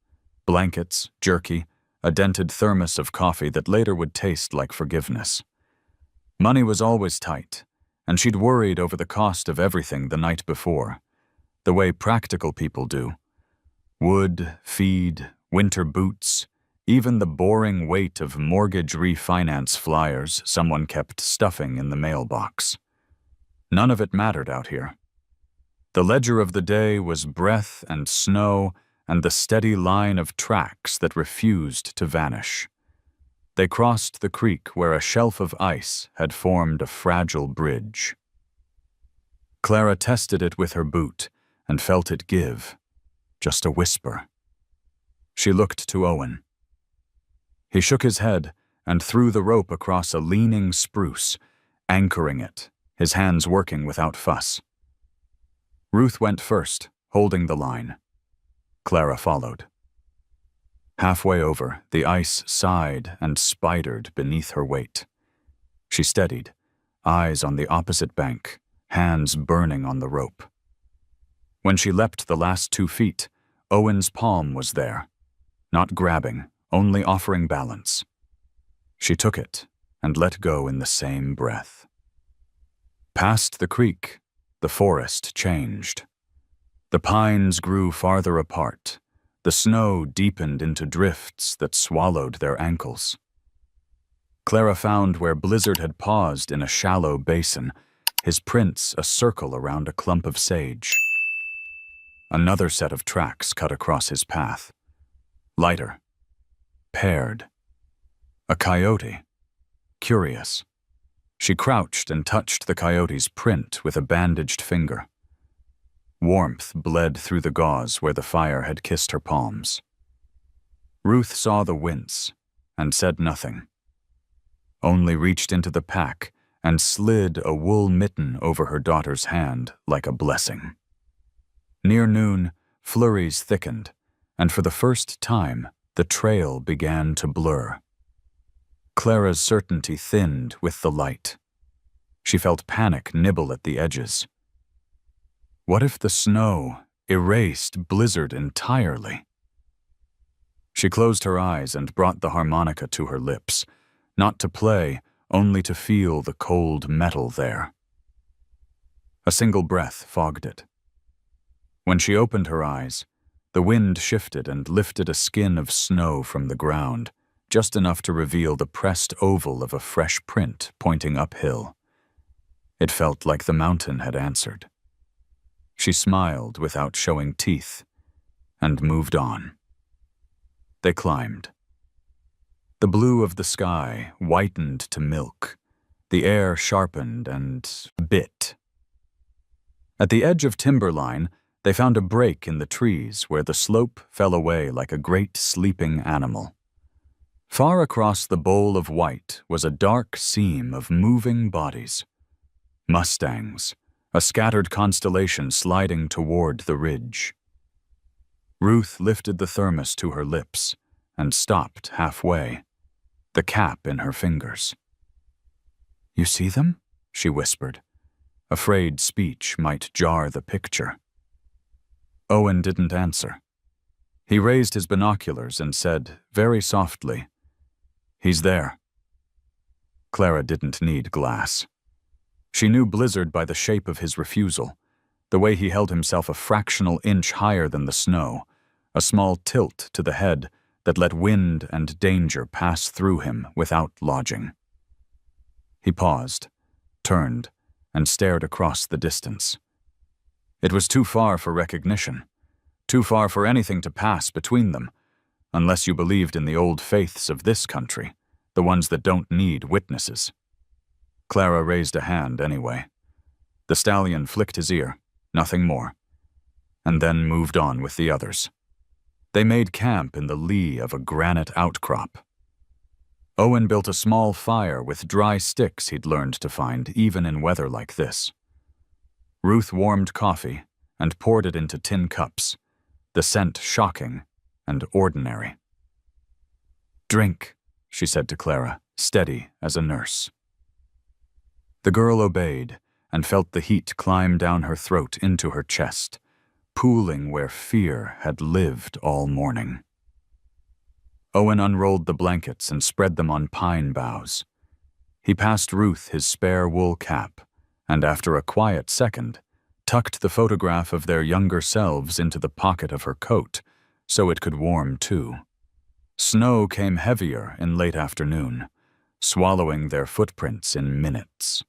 Blankets, jerky, a dented thermos of coffee that later would taste like forgiveness. Money was always tight, and she'd worried over the cost of everything the night before, the way practical people do. Wood, feed, winter boots, even the boring weight of mortgage refinance flyers someone kept stuffing in the mailbox. None of it mattered out here. The ledger of the day was breath and snow and the steady line of tracks that refused to vanish. They crossed the creek where a shelf of ice had formed a fragile bridge. Clara tested it with her boot and felt it give, just a whisper. She looked to Owen. He shook his head and threw the rope across a leaning spruce, anchoring it, his hands working without fuss. Ruth went first, holding the line. Clara followed. Halfway over, the ice sighed and spidered beneath her weight. She steadied, eyes on the opposite bank, hands burning on the rope. When she leapt the last 2 feet, Owen's palm was there, not grabbing, only offering balance. She took it and let go in the same breath. Past the creek, the forest changed. The pines grew farther apart. The snow deepened into drifts that swallowed their ankles. Clara found where Blizzard had paused in a shallow basin, his prints a circle around a clump of sage. Another set of tracks cut across his path. Lighter. Paired. A coyote. Curious. She crouched and touched the coyote's print with a bandaged finger. Warmth bled through the gauze where the fire had kissed her palms. Ruth saw the wince and said nothing, only reached into the pack and slid a wool mitten over her daughter's hand like a blessing. Near noon, flurries thickened, and for the first time, the trail began to blur. Clara's certainty thinned with the light. She felt panic nibble at the edges. What if the snow erased Blizzard entirely? She closed her eyes and brought the harmonica to her lips, not to play, only to feel the cold metal there. A single breath fogged it. When she opened her eyes, the wind shifted and lifted a skin of snow from the ground, just enough to reveal the pressed oval of a fresh print pointing uphill. It felt like the mountain had answered. She smiled without showing teeth, and moved on. They climbed. The blue of the sky whitened to milk. The air sharpened and bit. At the edge of timberline, they found a break in the trees where the slope fell away like a great sleeping animal. Far across the bowl of white was a dark seam of moving bodies. Mustangs, a scattered constellation sliding toward the ridge. Ruth lifted the thermos to her lips and stopped halfway, the cap in her fingers. "You see them?" she whispered, afraid speech might jar the picture. Owen didn't answer. He raised his binoculars and said, very softly, "He's there." Clara didn't need glass. She knew Blizzard by the shape of his refusal, the way he held himself a fractional inch higher than the snow, a small tilt to the head that let wind and danger pass through him without lodging. He paused, turned, and stared across the distance. It was too far for recognition, too far for anything to pass between them, unless you believed in the old faiths of this country, the ones that don't need witnesses. Clara raised a hand anyway. The stallion flicked his ear, nothing more, and then moved on with the others. They made camp in the lee of a granite outcrop. Owen built a small fire with dry sticks he'd learned to find even in weather like this. Ruth warmed coffee and poured it into tin cups, the scent shocking and ordinary. "Drink," she said to Clara, steady as a nurse. The girl obeyed and felt the heat climb down her throat into her chest, pooling where fear had lived all morning. Owen unrolled the blankets and spread them on pine boughs. He passed Ruth his spare wool cap, and after a quiet second, tucked the photograph of their younger selves into the pocket of her coat so it could warm too. Snow came heavier in late afternoon, swallowing their footprints in minutes.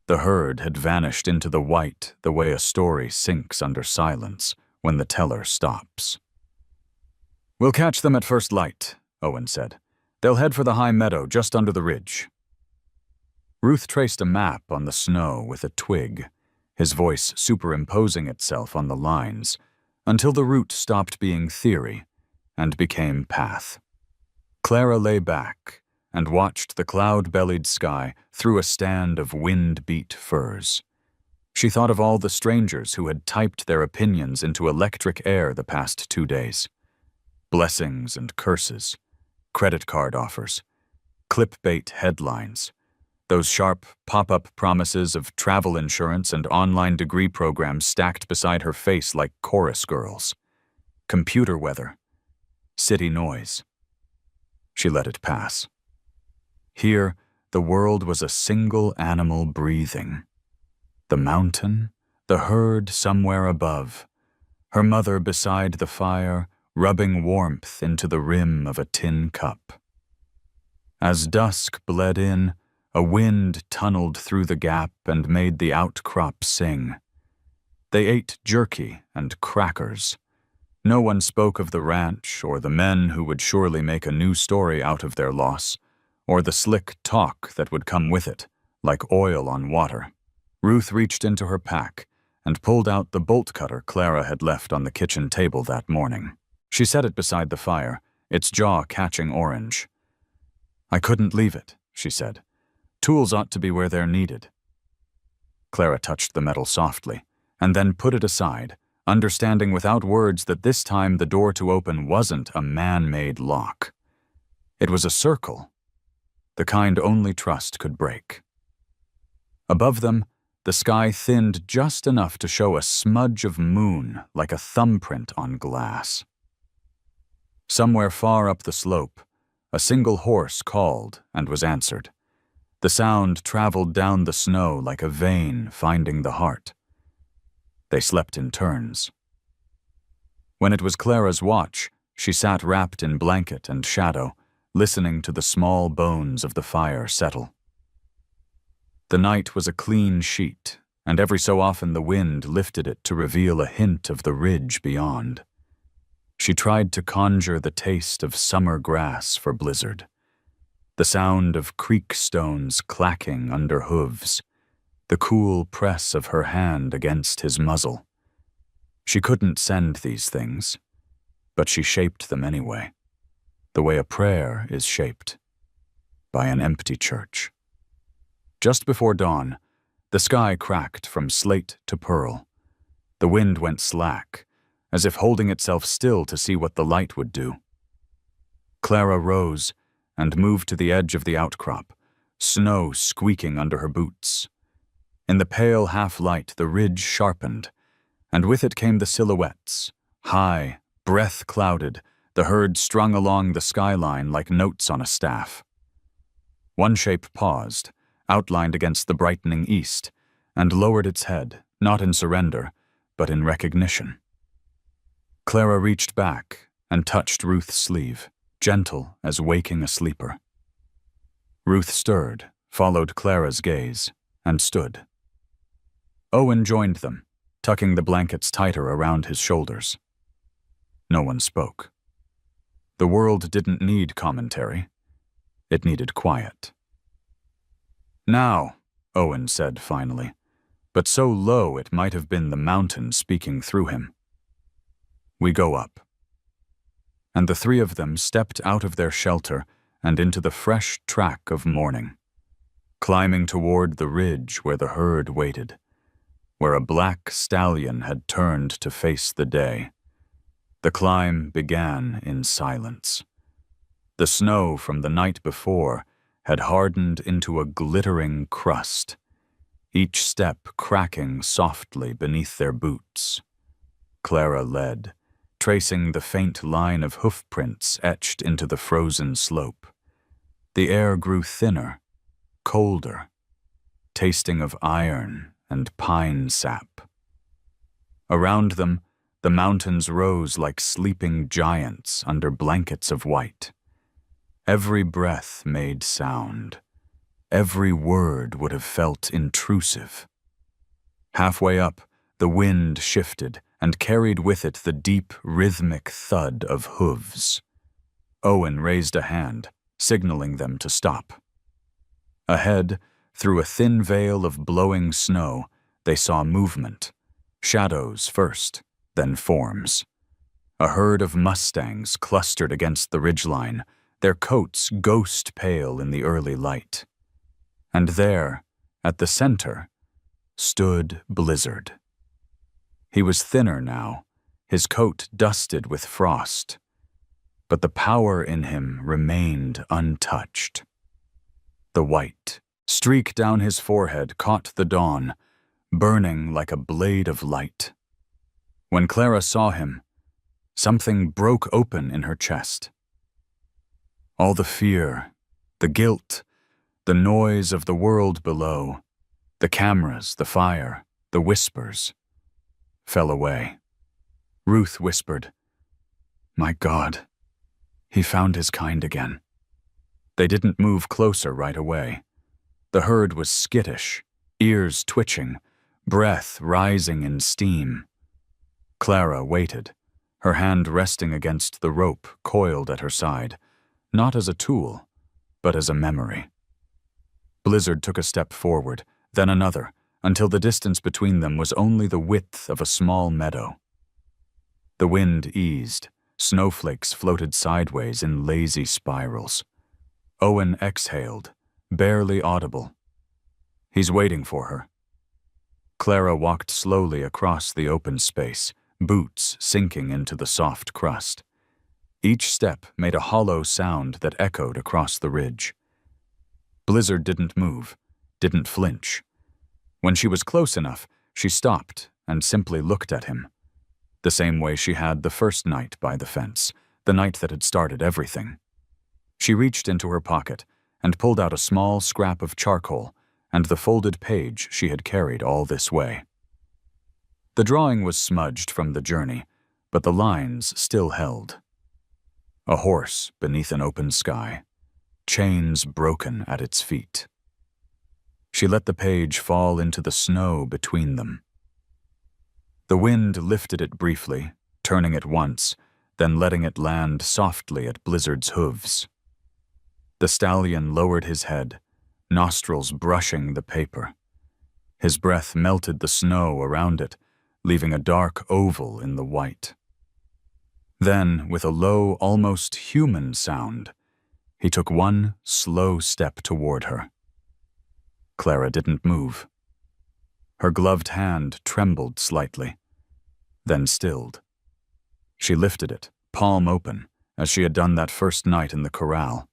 The herd had vanished into the white the way a story sinks under silence when the teller stops. "We'll catch them at first light," Owen said, They'll head for the high meadow just under the ridge. Ruth traced a map on the snow with a twig, his voice superimposing itself on the lines, until the route stopped being theory and became path. Clara lay back and watched the cloud-bellied sky through a stand of wind-beat firs. She thought of all the strangers who had typed their opinions into electric air the past 2 days. Blessings and curses, credit card offers, clickbait headlines, those sharp pop-up promises of travel insurance and online degree programs stacked beside her face like chorus girls. Computer weather, city noise. She let it pass. Here, the world was a single animal breathing. The mountain, the herd somewhere above, her mother beside the fire, rubbing warmth into the rim of a tin cup. As dusk bled in, a wind tunneled through the gap and made the outcrop sing. They ate jerky and crackers. No one spoke of the ranch or the men who would surely make a new story out of their loss, or the slick talk that would come with it, like oil on water. Ruth reached into her pack and pulled out the bolt cutter Clara had left on the kitchen table that morning. She set it beside the fire, its jaw catching orange. "I couldn't leave it," she said. "Tools ought to be where they're needed." Clara touched the metal softly, and then put it aside, understanding without words that this time the door to open wasn't a man-made lock. It was a circle, the kind only trust could break. Above them, the sky thinned just enough to show a smudge of moon like a thumbprint on glass. Somewhere far up the slope, a single horse called and was answered. The sound traveled down the snow like a vein finding the heart. They slept in turns. When it was Clara's watch, she sat wrapped in blanket and shadow, listening to the small bones of the fire settle. The night was a clean sheet, and every so often the wind lifted it to reveal a hint of the ridge beyond. She tried to conjure the taste of summer grass for Blizzard, the sound of creek stones clacking under hooves, the cool press of her hand against his muzzle. She couldn't send these things, but she shaped them anyway, the way a prayer is shaped, by an empty church. Just before dawn, the sky cracked from slate to pearl. The wind went slack, as if holding itself still to see what the light would do. Clara rose and moved to the edge of the outcrop, snow squeaking under her boots. In the pale half-light, the ridge sharpened, and with it came the silhouettes, high, breath-clouded, the herd strung along the skyline like notes on a staff. One shape paused, outlined against the brightening east, and lowered its head, not in surrender, but in recognition. Clara reached back and touched Ruth's sleeve, gentle as waking a sleeper. Ruth stirred, followed Clara's gaze, and stood. Owen joined them, tucking the blankets tighter around his shoulders. No one spoke. The world didn't need commentary. It needed quiet. "Now," Owen said finally, but so low it might have been the mountain speaking through him. "We go up." And the three of them stepped out of their shelter and into the fresh track of morning, climbing toward the ridge where the herd waited, where a black stallion had turned to face the day. The climb began in silence. The snow from the night before had hardened into a glittering crust, each step cracking softly beneath their boots. Clara led, tracing the faint line of hoofprints etched into the frozen slope. The air grew thinner, colder, tasting of iron and pine sap. Around them, the mountains rose like sleeping giants under blankets of white. Every breath made sound. Every word would have felt intrusive. Halfway up, the wind shifted and carried with it the deep, rhythmic thud of hooves. Owen raised a hand, signaling them to stop. Ahead, through a thin veil of blowing snow, they saw movement. Shadows first, then forms. A herd of mustangs clustered against the ridgeline, their coats ghost pale in the early light. And there, at the center, stood Blizzard. He was thinner now, his coat dusted with frost, but the power in him remained untouched. The white streak down his forehead caught the dawn, burning like a blade of light. When Clara saw him, something broke open in her chest. All the fear, the guilt, the noise of the world below, the cameras, the fire, the whispers, fell away. Ruth whispered, "My God, he found his kind again." They didn't move closer right away. The herd was skittish, ears twitching, breath rising in steam. Clara waited, her hand resting against the rope coiled at her side, not as a tool, but as a memory. Blizzard took a step forward, then another, until the distance between them was only the width of a small meadow. The wind eased, snowflakes floated sideways in lazy spirals. Owen exhaled, barely audible. He's waiting for her. Clara walked slowly across the open space, boots sinking into the soft crust. Each step made a hollow sound that echoed across the ridge. Blizzard didn't move, didn't flinch. When she was close enough, she stopped and simply looked at him. The same way she had the first night by the fence, the night that had started everything. She reached into her pocket and pulled out a small scrap of charcoal and the folded page she had carried all this way. The drawing was smudged from the journey, but the lines still held. A horse beneath an open sky, chains broken at its feet. She let the page fall into the snow between them. The wind lifted it briefly, turning it once, then letting it land softly at Blizzard's hooves. The stallion lowered his head, nostrils brushing the paper. His breath melted the snow around it, leaving a dark oval in the white. Then, with a low, almost human sound, he took one slow step toward her. Clara didn't move. Her gloved hand trembled slightly, then stilled. She lifted it, palm open, as she had done that first night in the corral.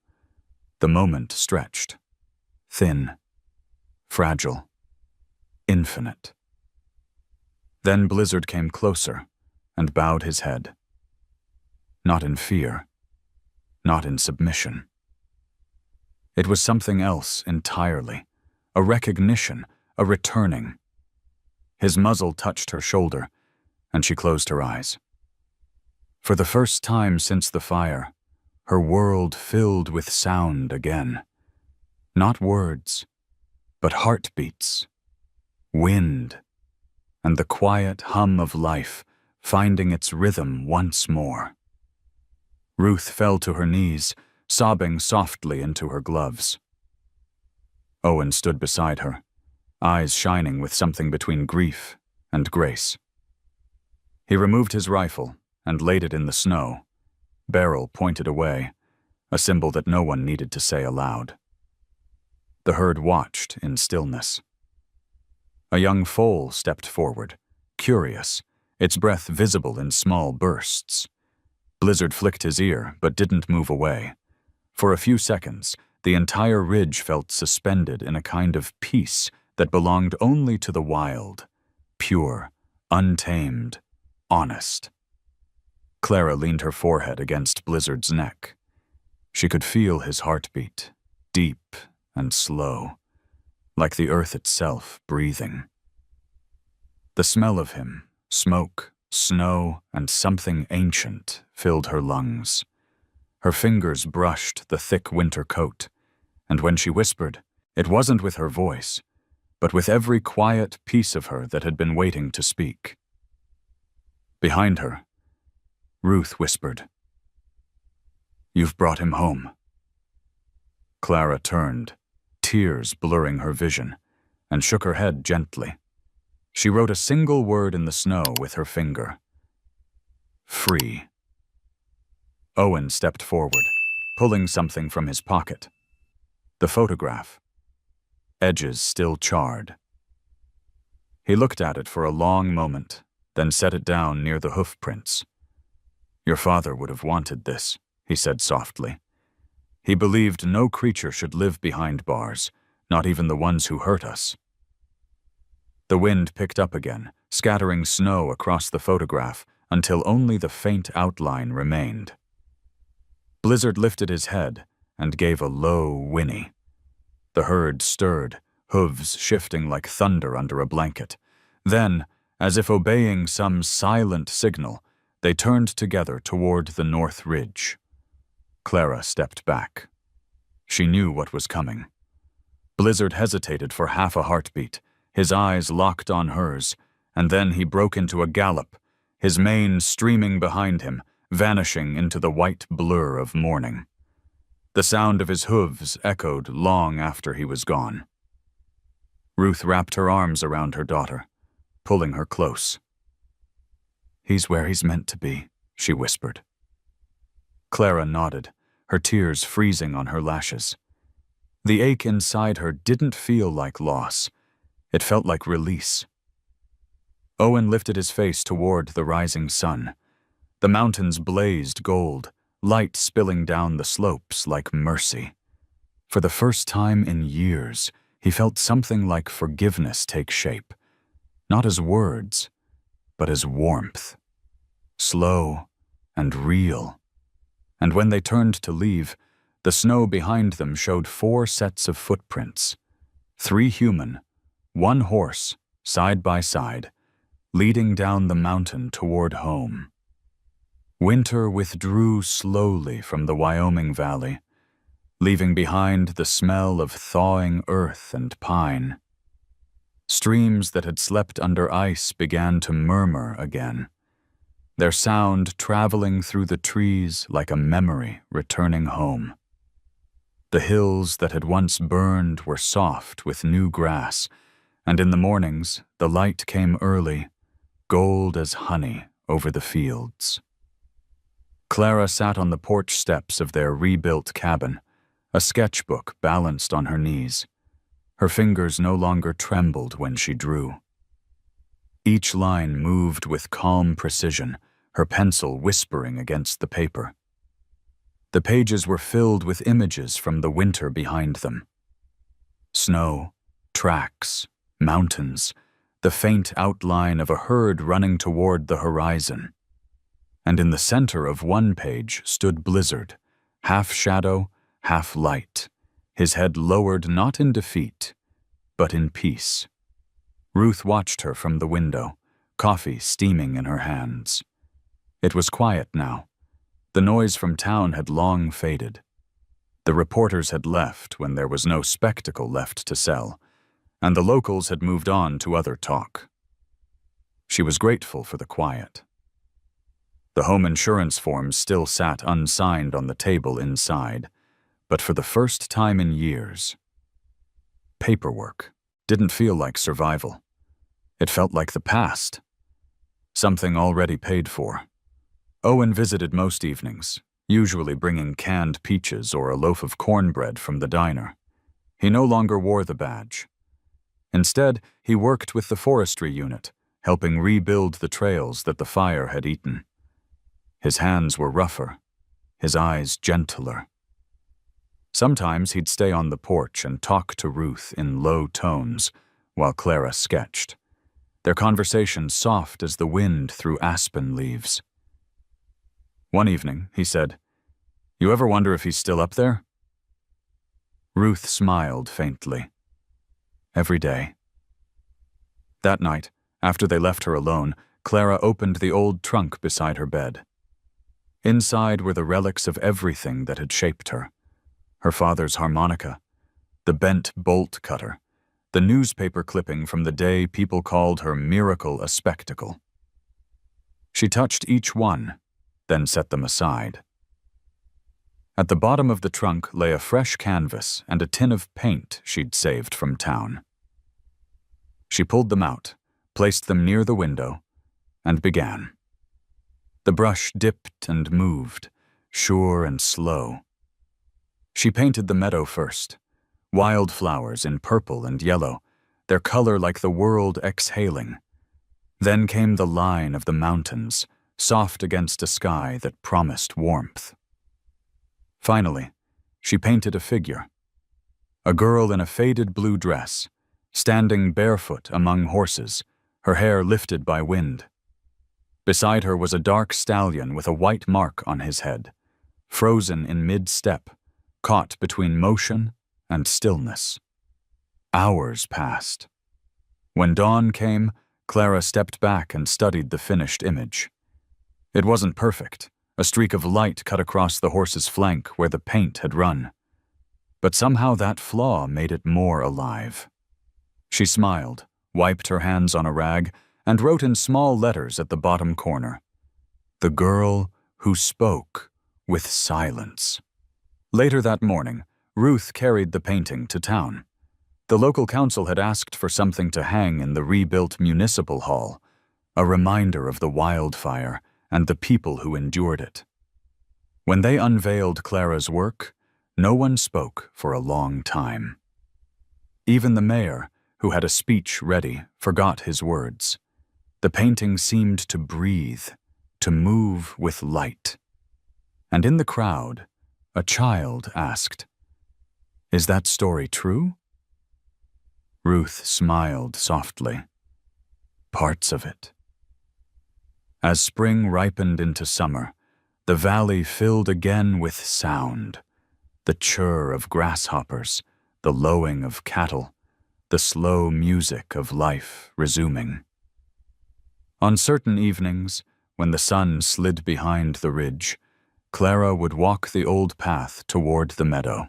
The moment stretched, thin, fragile, infinite. Then Blizzard came closer and bowed his head. Not in fear, not in submission. It was something else entirely, a recognition, a returning. His muzzle touched her shoulder, and she closed her eyes. For the first time since the fire, her world filled with sound again. Not words, but heartbeats, wind, and the quiet hum of life finding its rhythm once more. Ruth fell to her knees, sobbing softly into her gloves. Owen stood beside her, eyes shining with something between grief and grace. He removed his rifle and laid it in the snow, barrel pointed away, a symbol that no one needed to say aloud. The herd watched in stillness. A young foal stepped forward, curious, its breath visible in small bursts. Blizzard flicked his ear, but didn't move away. For a few seconds, the entire ridge felt suspended in a kind of peace that belonged only to the wild, pure, untamed, honest. Clara leaned her forehead against Blizzard's neck. She could feel his heartbeat, deep and slow, like the earth itself breathing. The smell of him, smoke, snow, and something ancient, filled her lungs. Her fingers brushed the thick winter coat, and when she whispered, it wasn't with her voice, but with every quiet piece of her that had been waiting to speak. Behind her, Ruth whispered, "You've brought him home." Clara turned, tears blurring her vision, and shook her head gently. She wrote a single word in the snow with her finger. Free. Owen stepped forward, pulling something from his pocket. The photograph. Edges still charred. He looked at it for a long moment, then set it down near the hoof prints. Your father would have wanted this, he said softly. He believed no creature should live behind bars, not even the ones who hurt us. The wind picked up again, scattering snow across the photograph until only the faint outline remained. Blizzard lifted his head and gave a low whinny. The herd stirred, hooves shifting like thunder under a blanket. Then, as if obeying some silent signal, they turned together toward the north ridge. Clara stepped back. She knew what was coming. Blizzard hesitated for half a heartbeat, his eyes locked on hers, and then he broke into a gallop, his mane streaming behind him, vanishing into the white blur of morning. The sound of his hooves echoed long after he was gone. Ruth wrapped her arms around her daughter, pulling her close. He's where he's meant to be, she whispered. Clara nodded, her tears freezing on her lashes. The ache inside her didn't feel like loss. It felt like release. Owen lifted his face toward the rising sun. The mountains blazed gold, light spilling down the slopes like mercy. For the first time in years, he felt something like forgiveness take shape, not as words, but as warmth. Slow and real. And when they turned to leave, the snow behind them showed 4 sets of footprints. 3 human, 1 horse, side by side, leading down the mountain toward home. Winter withdrew slowly from the Wyoming Valley, leaving behind the smell of thawing earth and pine. Streams that had slept under ice began to murmur again, their sound traveling through the trees like a memory returning home. The hills that had once burned were soft with new grass, and in the mornings the light came early, gold as honey over the fields. Clara sat on the porch steps of their rebuilt cabin, a sketchbook balanced on her knees. Her fingers no longer trembled when she drew. Each line moved with calm precision, her pencil whispering against the paper. The pages were filled with images from the winter behind them. Snow, tracks, mountains, the faint outline of a herd running toward the horizon. And in the center of one page stood Blizzard, half shadow, half light, his head lowered not in defeat, but in peace. Ruth watched her from the window, coffee steaming in her hands. It was quiet now. The noise from town had long faded. The reporters had left when there was no spectacle left to sell, and the locals had moved on to other talk. She was grateful for the quiet. The home insurance forms still sat unsigned on the table inside, but for the first time in years, paperwork didn't feel like survival. It felt like the past, something already paid for. Owen visited most evenings, usually bringing canned peaches or a loaf of cornbread from the diner. He no longer wore the badge. Instead, he worked with the forestry unit, helping rebuild the trails that the fire had eaten. His hands were rougher, his eyes gentler. Sometimes he'd stay on the porch and talk to Ruth in low tones while Clara sketched, their conversation soft as the wind through aspen leaves. One evening, he said, "You ever wonder if he's still up there?" Ruth smiled faintly. Every day. That night, after they left her alone, Clara opened the old trunk beside her bed. Inside were the relics of everything that had shaped her. Her father's harmonica, the bent bolt cutter, the newspaper clipping from the day people called her miracle a spectacle. She touched each one, then set them aside. At the bottom of the trunk lay a fresh canvas and a tin of paint she'd saved from town. She pulled them out, placed them near the window, and began. The brush dipped and moved, sure and slow. She painted the meadow first, wildflowers in purple and yellow, their color like the world exhaling. Then came the line of the mountains, soft against a sky that promised warmth. Finally, she painted a figure. A girl in a faded blue dress, standing barefoot among horses, her hair lifted by wind. Beside her was a dark stallion with a white mark on his head, frozen in mid-step, caught between motion and stillness. Hours passed. When dawn came, Clara stepped back and studied the finished image. It wasn't perfect. A streak of light cut across the horse's flank where the paint had run. But somehow that flaw made it more alive. She smiled, wiped her hands on a rag, and wrote in small letters at the bottom corner, "The girl who spoke with silence." Later that morning, Ruth carried the painting to town. The local council had asked for something to hang in the rebuilt municipal hall, a reminder of the wildfire and the people who endured it. When they unveiled Clara's work, no one spoke for a long time. Even the mayor, who had a speech ready, forgot his words. The painting seemed to breathe, to move with light. And in the crowd, a child asked, "Is that story true?" Ruth smiled softly. "Parts of it." As spring ripened into summer, the valley filled again with sound, the chirr of grasshoppers, the lowing of cattle, the slow music of life resuming. On certain evenings, when the sun slid behind the ridge, Clara would walk the old path toward the meadow.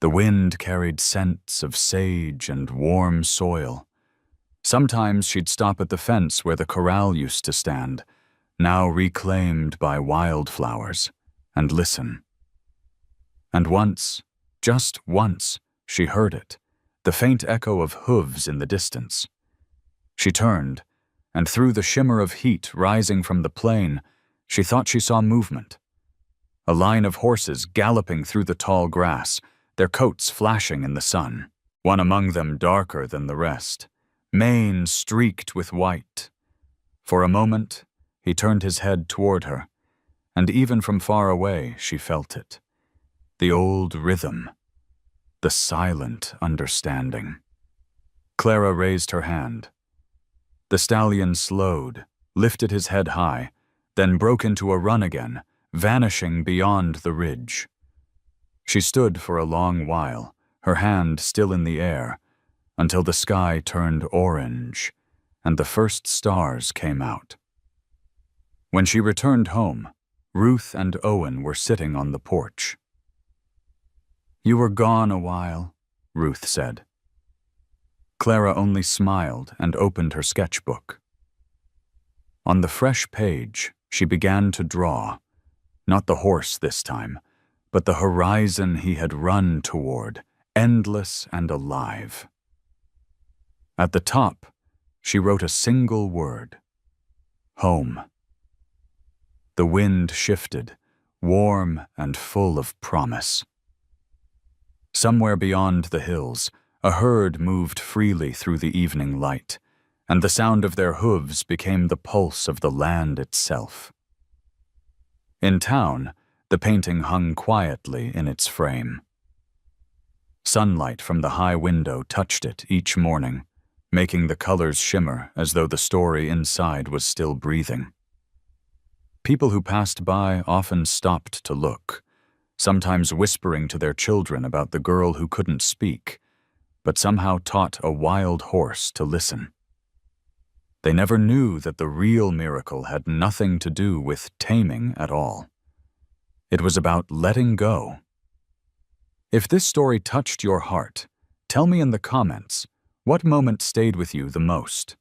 The wind carried scents of sage and warm soil. Sometimes she'd stop at the fence where the corral used to stand, now reclaimed by wildflowers, and listen. And once, just once, she heard it, the faint echo of hooves in the distance. She turned, and through the shimmer of heat rising from the plain, she thought she saw movement. A line of horses galloping through the tall grass, their coats flashing in the sun, one among them darker than the rest, mane streaked with white. For a moment, he turned his head toward her, and even from far away she felt it. The old rhythm, the silent understanding. Clara raised her hand. The stallion slowed, lifted his head high, then broke into a run again, vanishing beyond the ridge. She stood for a long while, her hand still in the air, until the sky turned orange and the first stars came out. When she returned home, Ruth and Owen were sitting on the porch. "You were gone a while," Ruth said. Clara only smiled and opened her sketchbook. On the fresh page, she began to draw, not the horse this time, but the horizon he had run toward, endless and alive. At the top, she wrote a single word: home. The wind shifted, warm and full of promise. Somewhere beyond the hills, a herd moved freely through the evening light, and the sound of their hooves became the pulse of the land itself. In town, the painting hung quietly in its frame. Sunlight from the high window touched it each morning, making the colors shimmer as though the story inside was still breathing. People who passed by often stopped to look, sometimes whispering to their children about the girl who couldn't speak, but somehow taught a wild horse to listen. They never knew that the real miracle had nothing to do with taming at all. It was about letting go. If this story touched your heart, tell me in the comments, what moment stayed with you the most?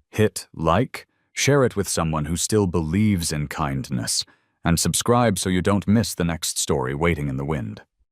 Hit like, share it with someone who still believes in kindness, and subscribe so you don't miss the next story waiting in the wind.